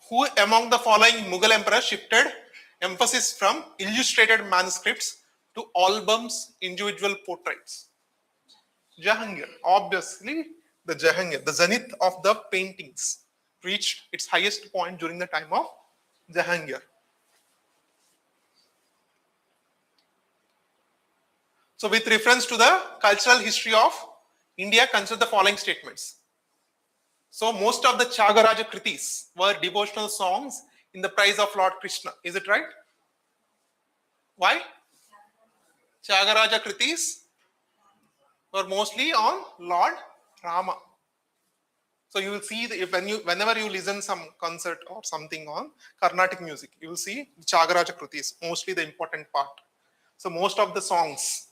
Who among the following Mughal emperors shifted emphasis from illustrated manuscripts to albums, individual portraits? Jahangir. Obviously, the Jahangir, the zenith of the paintings, reached its highest point during the time of Jahangir. So, with reference to the cultural history of India, consider the following statements. So, most of the Tyagaraja Kritis were devotional songs in the praise of Lord Krishna. Is it right? Why? Tyagaraja Kritis were mostly on Lord Rama. So you will see whenever you listen some concert or something on Carnatic music, you will see Tyagaraja Kritis, mostly the important part. So most of the songs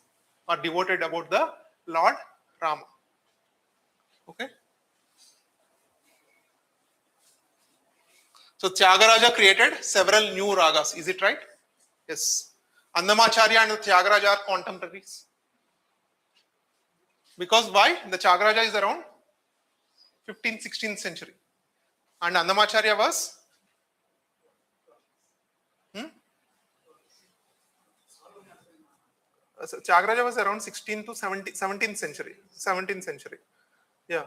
are devoted about the Lord Rama. Okay. So Tyagaraja created several new ragas. Is it right? Yes. Annamacharya and the Tyagaraja are contemporaries. Because why? The Tyagaraja is around 15th, 16th century. And Annamacharya was? So Tyagaraja was around 16th to 17th century. 17th century. Yeah.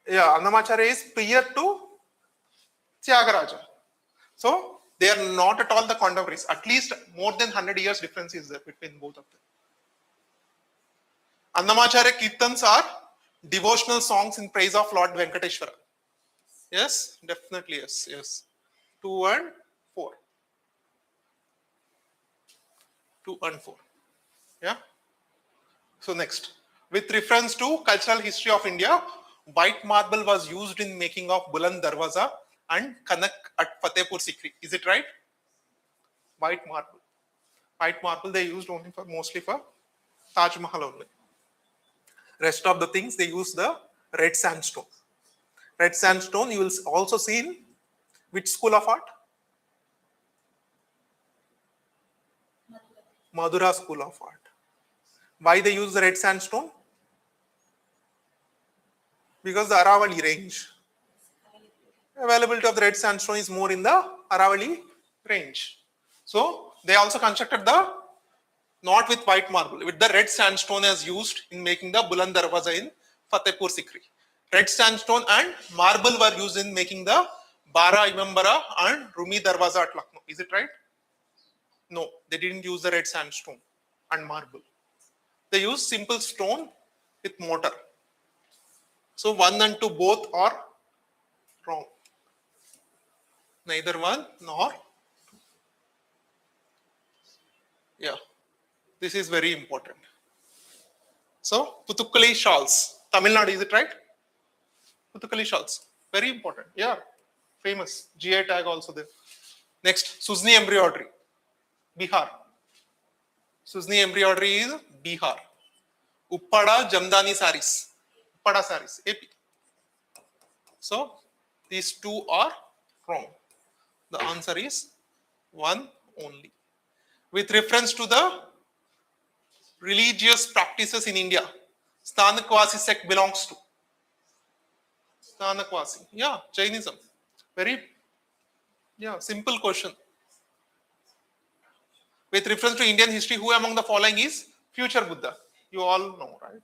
Yeah, Annamacharya is prior to Tyagaraja. So they are not at all the contemporaries. At least more than 100 years difference is there between both of them. Annamacharya Kirtans are devotional songs in praise of Lord Venkateshwara. Yes, definitely yes, yes. 2 and 4. 2 and 4. Yeah. So next, with reference to cultural history of India, white marble was used in making of Buland Darwaza and Kanak at Fatehpur Sikri. Is it right? White marble. White marble they used only for mostly for Taj Mahal only. Rest of the things they use the red sandstone. Red sandstone you will also see in which school of art? Madura School of Art. Why they use the red sandstone? Because the Aravali range. Availability of the red sandstone is more in the Aravali range. So they also constructed the not with white marble, with the red sandstone as used in making the Buland Darwaza in Fatehpur Sikri. Red sandstone and marble were used in making the Bara Imambara and Rumi Darwaza at Lucknow. Is it right? No, they didn't use the red sandstone and marble. They used simple stone with mortar. So 1 and 2 both are wrong. Neither 1 nor 2. Yeah, this is very important. So Puthukali shawls, Tamil Nadu, is it right? Puthukali shawls, very important. Yeah. Famous. GI tag also there. Next, Suzni embroidery. Bihar. Suzni embroidery is Bihar. Uppada Jamdani saris. Uppada saris. AP. So these two are wrong. The answer is one only. With reference to the religious practices in India, Stanakwasi sect belongs to. Stanakwasi. Yeah, Jainism. Very, yeah, simple question. With reference to Indian history, who among the following is future Buddha? You all know, right?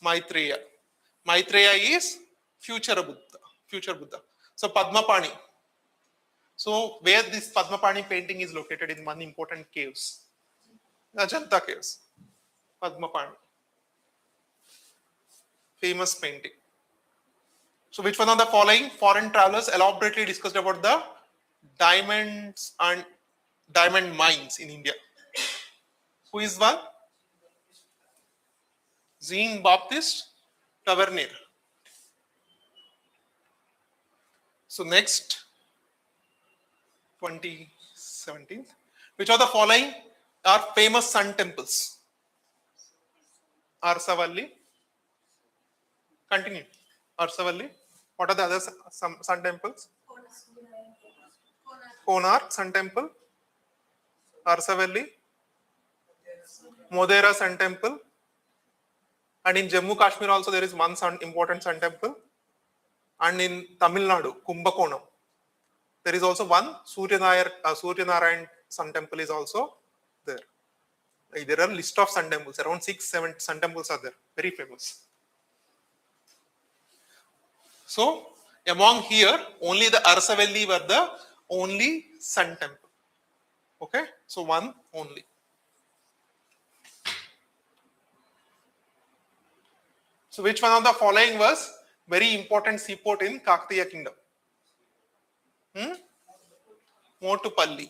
Maitreya. Maitreya is future Buddha. Future Buddha. So Padmapani. So where this Padmapani painting is located in one important caves. Ajanta caves. Padmapani. Famous painting. So which one of the following foreign travelers elaborately discussed about the diamonds and diamond mines in India? Who is one? Jean-Baptiste Tavernier. So next, 2017. Which of the following are famous sun temples? Arsavalli. Continue. Arsavalli. What are the other sun temples? Konark Sun Temple. Arsavalli. Modera Sun Temple. And in Jammu Kashmir also there is one important sun temple. And in Tamil Nadu, Kumbakonam, there is also one Suryanarayan Sun Temple is also there. There are a list of sun temples, around 6-7 sun temples are there, very famous. So among here, only the Arsavalli were the only sun temple. Okay, so one only. So which one of the following was very important seaport in Kakatiya kingdom? Motupalli.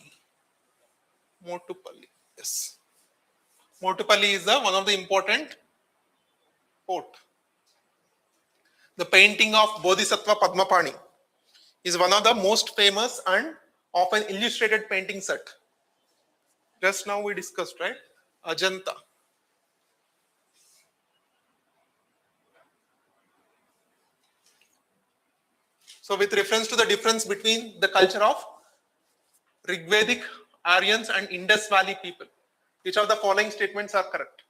Motupalli. Yes. Motupalli is one of the important port. The painting of Bodhisattva Padmapani is one of the most famous and often illustrated painting set. Just now we discussed, right? Ajanta. So with reference to the difference between the culture of Rigvedic Aryans and Indus Valley people, which of the following statements are correct?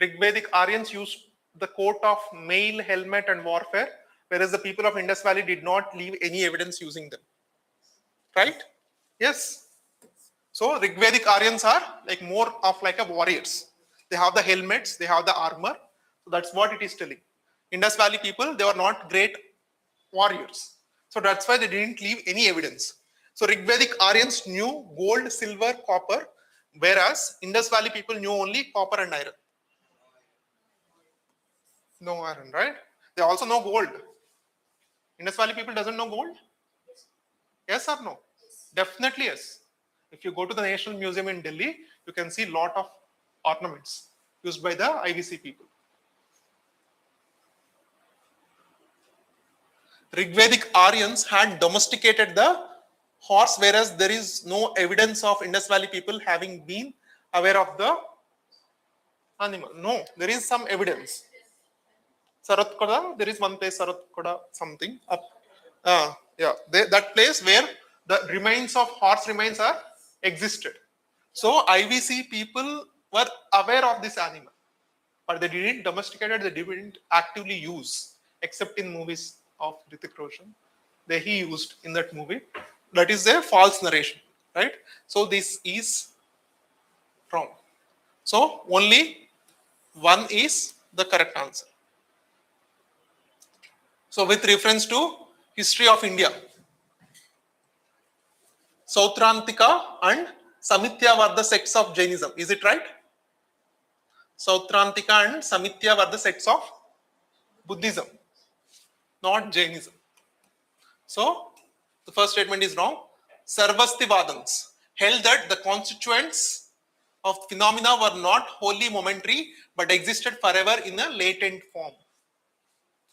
Rigvedic Aryans used the coat of mail, helmet and warfare, whereas the people of Indus Valley did not leave any evidence using them. Right? Yes. So Rigvedic Aryans are like more of like a warriors. They have the helmets, they have the armor. So that's what it is telling. Indus Valley people, they were not great warriors. So that's why they didn't leave any evidence. So Rigvedic Aryans knew gold, silver, copper, whereas Indus Valley people knew only copper and iron. No iron, right? They also know gold. Indus Valley people doesn't know gold? Yes or no? Definitely yes. If you go to the National Museum in Delhi, you can see a lot of ornaments used by the IVC people. Rigvedic Aryans had domesticated the horse, whereas there is no evidence of Indus Valley people having been aware of the animal. No, there is some evidence. Saratkoda, there is one place, Saratkoda something up. Yeah, that place where the remains of horse remains are existed. So IVC people were aware of this animal, but they didn't domesticate it, they didn't actively use, except in movies of Hrithik Roshan. He used in that movie. That is a false narration, right? So this is wrong. So only one is the correct answer. So with reference to history of India, Sautrantika and Samitya were the sects of Jainism. Is it right? Sautrantika and Samitya were the sects of Buddhism, not Jainism. So the first statement is wrong. Sarvastivadans held that the constituents of phenomena were not wholly momentary but existed forever in a latent form.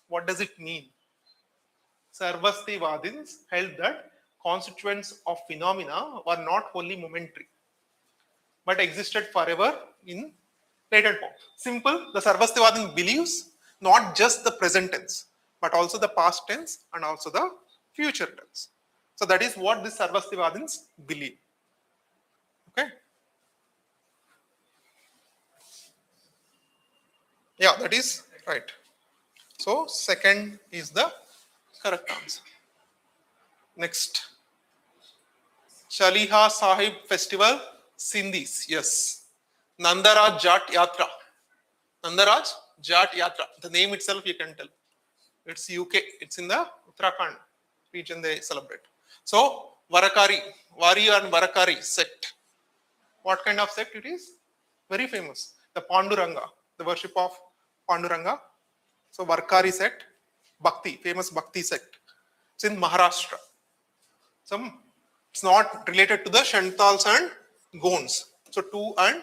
What does it mean? Sarvastivadins held that constituents of phenomena were not wholly momentary, but existed forever in latent form. Simple, the Sarvastivadin believes not just the present tense, but also the past tense and also the future tense. So that is what the Sarvastivadins believe. Okay. Yeah, that is right. So second is the correct answer. Next. Chaliha Sahib Festival, Sindhis. Yes. Nandaraj Jat Yatra. Nandaraj Jat Yatra. The name itself you can tell. It's UK. It's in the Uttarakhand region they celebrate. So Varakari, Vari and Varakari sect. What kind of sect it is? Very famous. The Panduranga, the worship of Panduranga. So Varkari sect, Bhakti, famous Bhakti sect. It's in Maharashtra. It's not related to the Shantals and Gons. So 2 and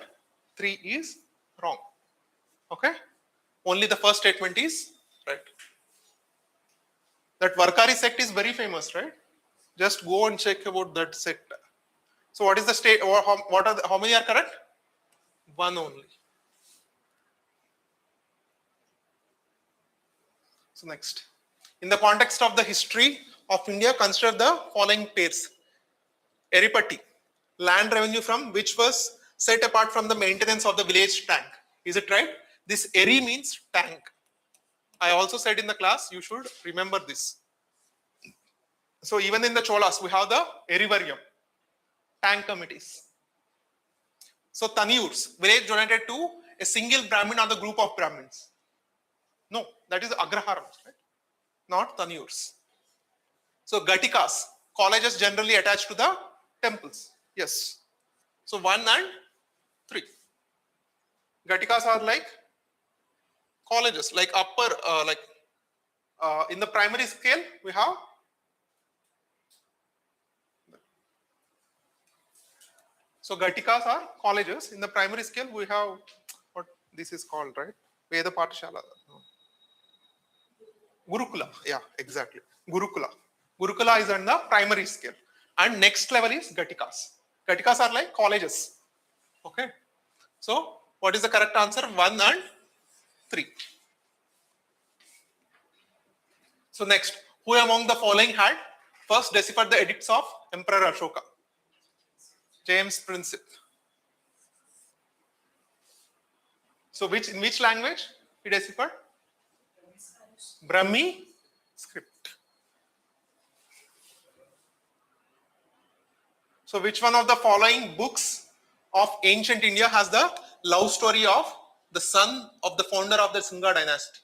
3 is wrong. Okay? Only the first statement is right. That Varkari sect is very famous, right? Just go and check about that sect. So what is the state, or how many are correct? One only. So next. In the context of the history of India, consider the following pairs. Eripatti, land revenue from which was set apart from the maintenance of the village tank. Is it right? This eri means tank. I also said in the class, you should remember this. So even in the Cholas, we have the Erivaryam, tank committees. So Taniyurs, village donated to a single Brahmin or the group of Brahmins. No, that is Agraharams, right? Not Taniyurs. So Gatikas, colleges generally attached to the temples. Yes. So 1 and 3. Gatikas are like colleges, like upper, in the primary scale, we have so Gatikas are colleges. In the primary scale, we have what this is called, right? Veda Pathshala. Gurukula. Yeah, exactly. Gurukula. Gurukula is on the primary scale. And next level is Gatikas. Gatikas are like colleges. Okay. So, what is the correct answer? 1 and 3. So, next, who among the following had first deciphered the edicts of Emperor Ashoka? James Princip. So, in which language he deciphered? Brahmi script. So, which one of the following books of ancient India has the love story of the son of the founder of the Sungha dynasty?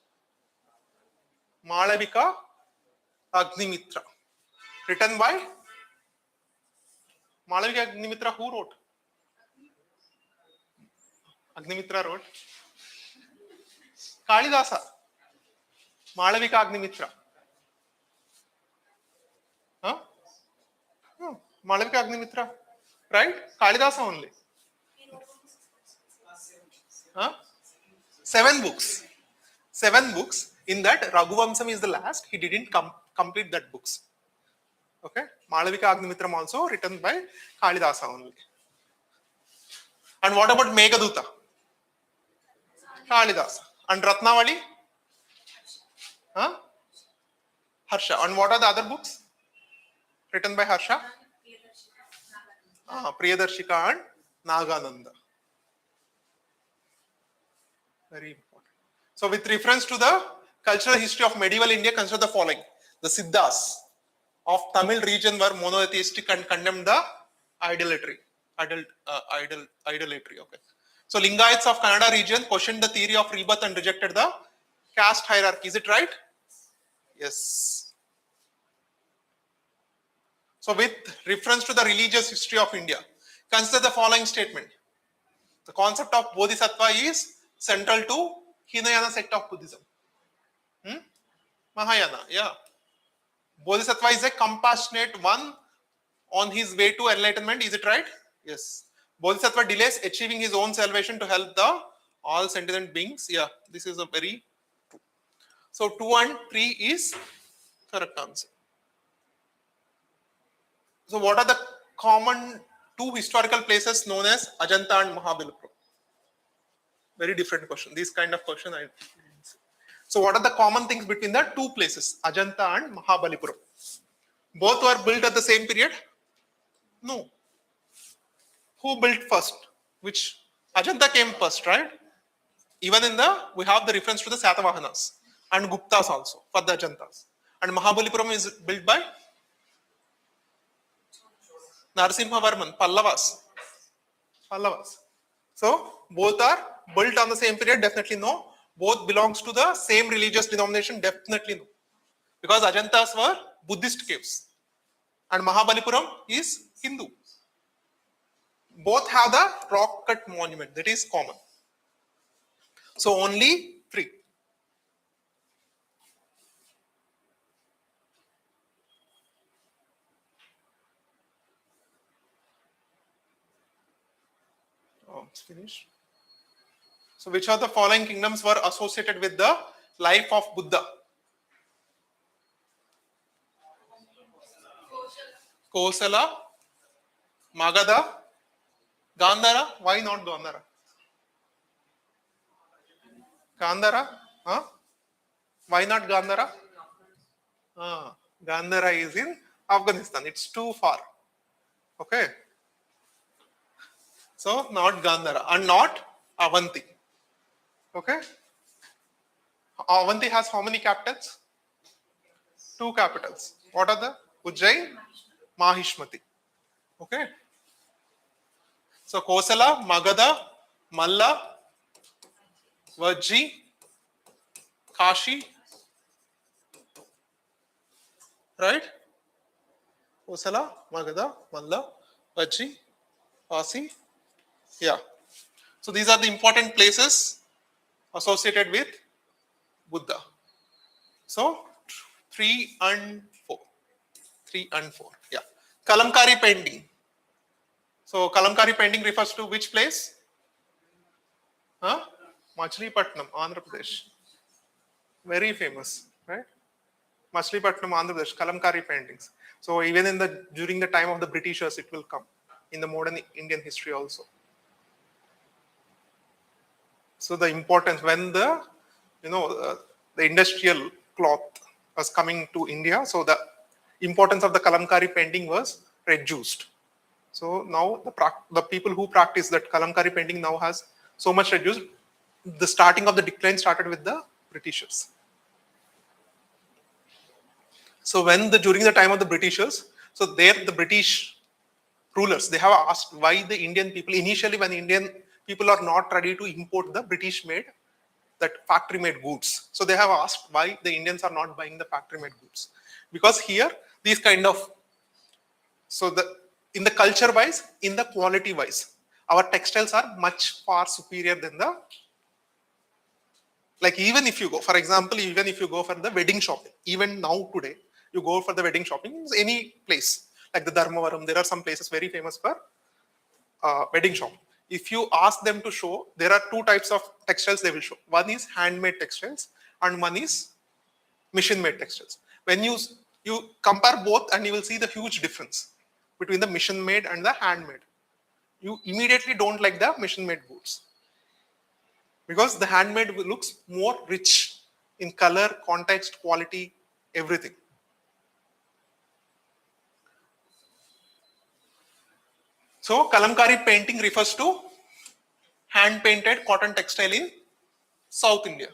Malavika Agnimitra. Written by Malavika Agnimitra. Who wrote? Agnimitra wrote. Kalidasa. Malavika Agnimitra. Huh? Oh, Malavika Agnimitra. Right? Kalidasa only. Huh? 7 books. 7 books. In that, Raghuvamsam is the last. He didn't complete that books. Okay? Malavika Agnimitram also written by Kalidasa only. And what about Meghaduta? Kalidasa. And Ratnavali? Huh? Harsha. And what are the other books written by Harsha? Priyadarshika and Nagananda. Very important. So with reference to the cultural history of medieval India, consider the following. The Siddhas of Tamil region were monotheistic and condemned the idolatry. Idolatry. Okay. So Lingayats of Kannada region questioned the theory of rebirth and rejected the caste hierarchy. Is it right? Yes. So with reference to the religious history of India, consider the following statement. The concept of Bodhisattva is central to Hinayana sect of Buddhism. Mahayana, yeah. Bodhisattva is a compassionate one on his way to enlightenment. Is it right? Yes. Bodhisattva delays achieving his own salvation to help the all sentient beings. Yeah, this is a very true. So 2 and 3 is correct answer. So what are the common two historical places known as Ajanta and Mahabalipuram? Very different question. This kind of question I. So what are the common things between the two places, Ajanta and Mahabalipuram? Both were built at the same period? No. Who built first? Which Ajanta came first, right? Even in the we have the reference to the Satavahanas and Guptas also for the Ajantas. And Mahabalipuram is built by Narasimhavarman, Pallavas. Pallavas. So both are built on the same period, definitely no. Both belongs to the same religious denomination, definitely no. Because Ajantas were Buddhist caves and Mahabalipuram is Hindu. Both have the rock cut monument, that is common. So only three. Oh, it's finished. So which of the following kingdoms were associated with the life of Buddha? Kosala, Magadha, Gandhara. Why not Gandhara? Gandhara? Huh? Why not Gandhara? Gandhara is in Afghanistan. It's too far. Okay. So not Gandhara and not Avanti. Okay. Avanti has how many capitals? Two capitals. What are the? Ujjain, Mahishmati. Okay. So Kosala, Magadha, Malla, Vajji, Kashi, right? Kosala, Magadha, Malla, Vajji, Kashi. Yeah. So these are the important places associated with Buddha. So 3 and 4. 3 and 4. Yeah. Kalamkari painting. So Kalamkari painting refers to which place? Huh? Machilipatnam, Andhra Pradesh. Very famous, right? Machilipatnam, Andhra Pradesh, Kalamkari paintings. So even in the during the time of the Britishers, it will come in the modern Indian history also. So the importance when the the industrial cloth was coming to India, so the importance of the Kalamkari painting was reduced. So now the people who practice that Kalamkari painting now has so much reduced. The starting of the decline started with the Britishers. So when during the time of the Britishers, so there the British rulers, they have asked why the Indian people, initially when Indian people are not ready to import the British made, that factory made goods. So they have asked why the Indians are not buying the factory made goods. Because here, these kind of, so in the culture wise, in the quality wise, our textiles are much far superior than the, like even if you go, for example, even if you go for the wedding shopping, even now today, you go for the wedding shopping, any place, like the Dharmavaram, there are some places very famous for wedding shop. If you ask them to show, there are two types of textiles they will show. One is handmade textiles and one is machine made textiles. When you compare both and you will see the huge difference between the machine made and the handmade. You immediately don't like the machine made goods because the handmade looks more rich in color, context, quality, everything. So Kalamkari painting refers to hand painted cotton textile in South India.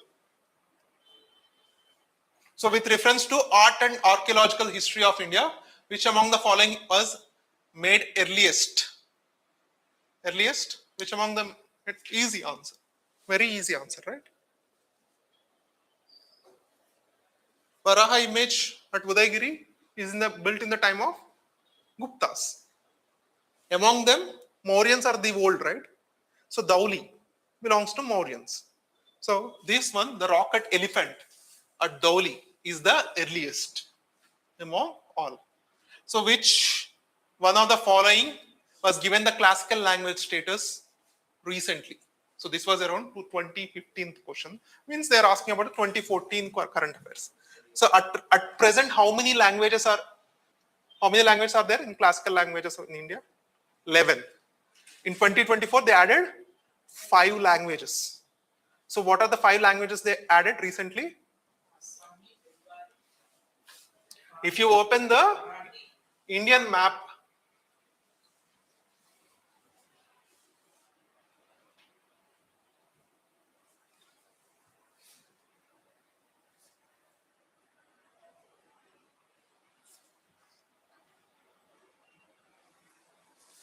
So with reference to art and archaeological history of India, which among the following was made earliest? Earliest? Which among them? Easy answer. Very easy answer, right? Varaha image at Udaygiri is built in the time of Guptas. Among them, Mauryans are the old, right? So Dauli belongs to Mauryans. So this one, the rocket elephant at Dauli is the earliest among all. So which one of the following was given the classical language status recently? So this was around 2015 question. Means they are asking about 2014 current affairs. So at present, how many languages are How many languages are there in classical languages in India? 11. In 2024, they added 5 languages. So what are the 5 languages they added recently? If you open the Indian map,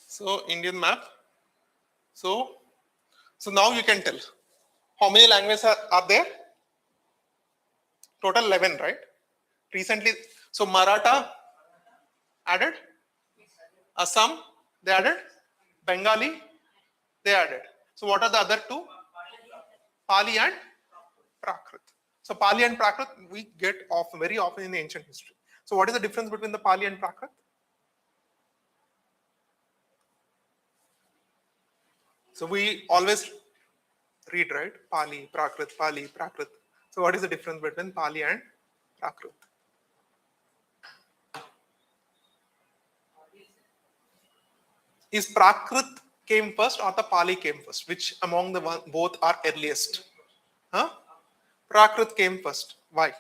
so Indian map, so now you can tell how many languages are there? Total 11, right? Recently, so Maratha added, Assam they added, Bengali they added. So what are the other 2? Pali and Prakrit. So Pali and Prakrit we get very often in ancient history. So what is the difference between the Pali and Prakrit? So we always read, right? Pali, Prakrit, Pali, Prakrit. So what is the difference between Pali and Prakrit? Is Prakrit came first or the Pali came first? Which among the both are earliest? Huh? Prakrit came first. Why?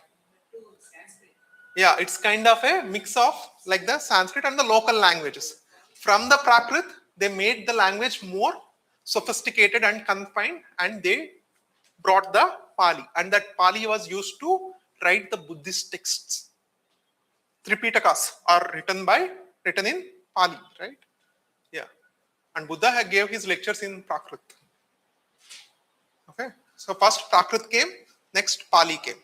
Yeah, it's kind of a mix of like the Sanskrit and the local languages. From the Prakrit, they made the language more sophisticated and confined, and they brought the Pali. And that Pali was used to write the Buddhist texts. Tripitakas are written in Pali, right? Yeah. And Buddha gave his lectures in Prakrit. Okay. So first Prakrit came, next Pali came.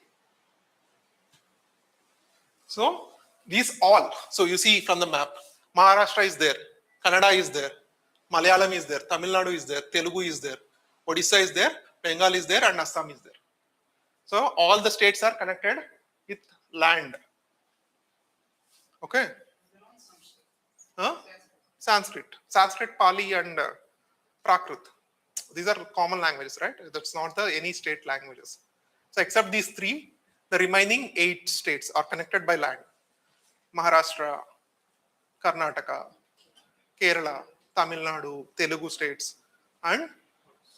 So these all, so you see from the map, Maharashtra is there, Kannada is there, Malayalam is there, Tamil Nadu is there, Telugu is there, Odisha is there, Bengal is there, and Assam is there. So all the states are connected with land. Okay. Huh? Sanskrit, Pali, and Prakrit. These are common languages, right? That's not any state languages. So except these 3, the remaining 8 states are connected by land. Maharashtra, Karnataka, Kerala, Tamil Nadu, Telugu states, and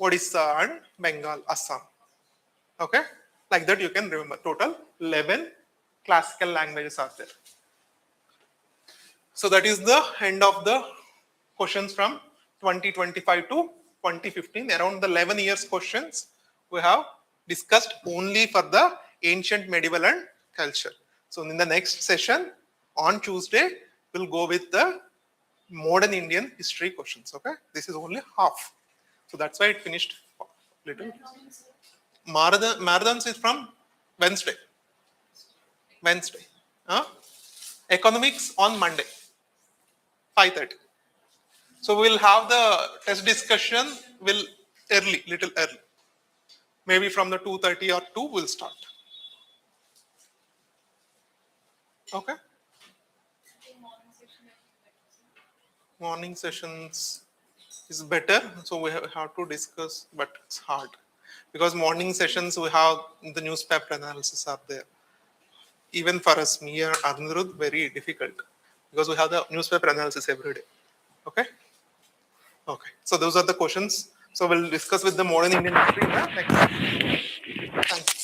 Odisha and Bengal, Assam. Okay? Like that you can remember. Total 11 classical languages are there. So that is the end of the questions from 2025 to 2015. Around the 11 years questions we have discussed only for the ancient, medieval and culture. So in the next session on Tuesday, we'll go with the modern Indian history questions. Okay, this is only half. So that's why it finished little. Marathons is from Wednesday. Economics on Monday, 5:30. So we'll have the test discussion little early. Maybe from the 2:30 or 2 we'll start. Okay. Morning sessions is better, so we have to discuss, but it's hard because morning sessions we have the newspaper analysis are there. Even for us, me and Arnurud, very difficult because we have the newspaper analysis every day. Okay. Okay. So those are the questions. So we'll discuss with the modern Indian history in the next. Thanks.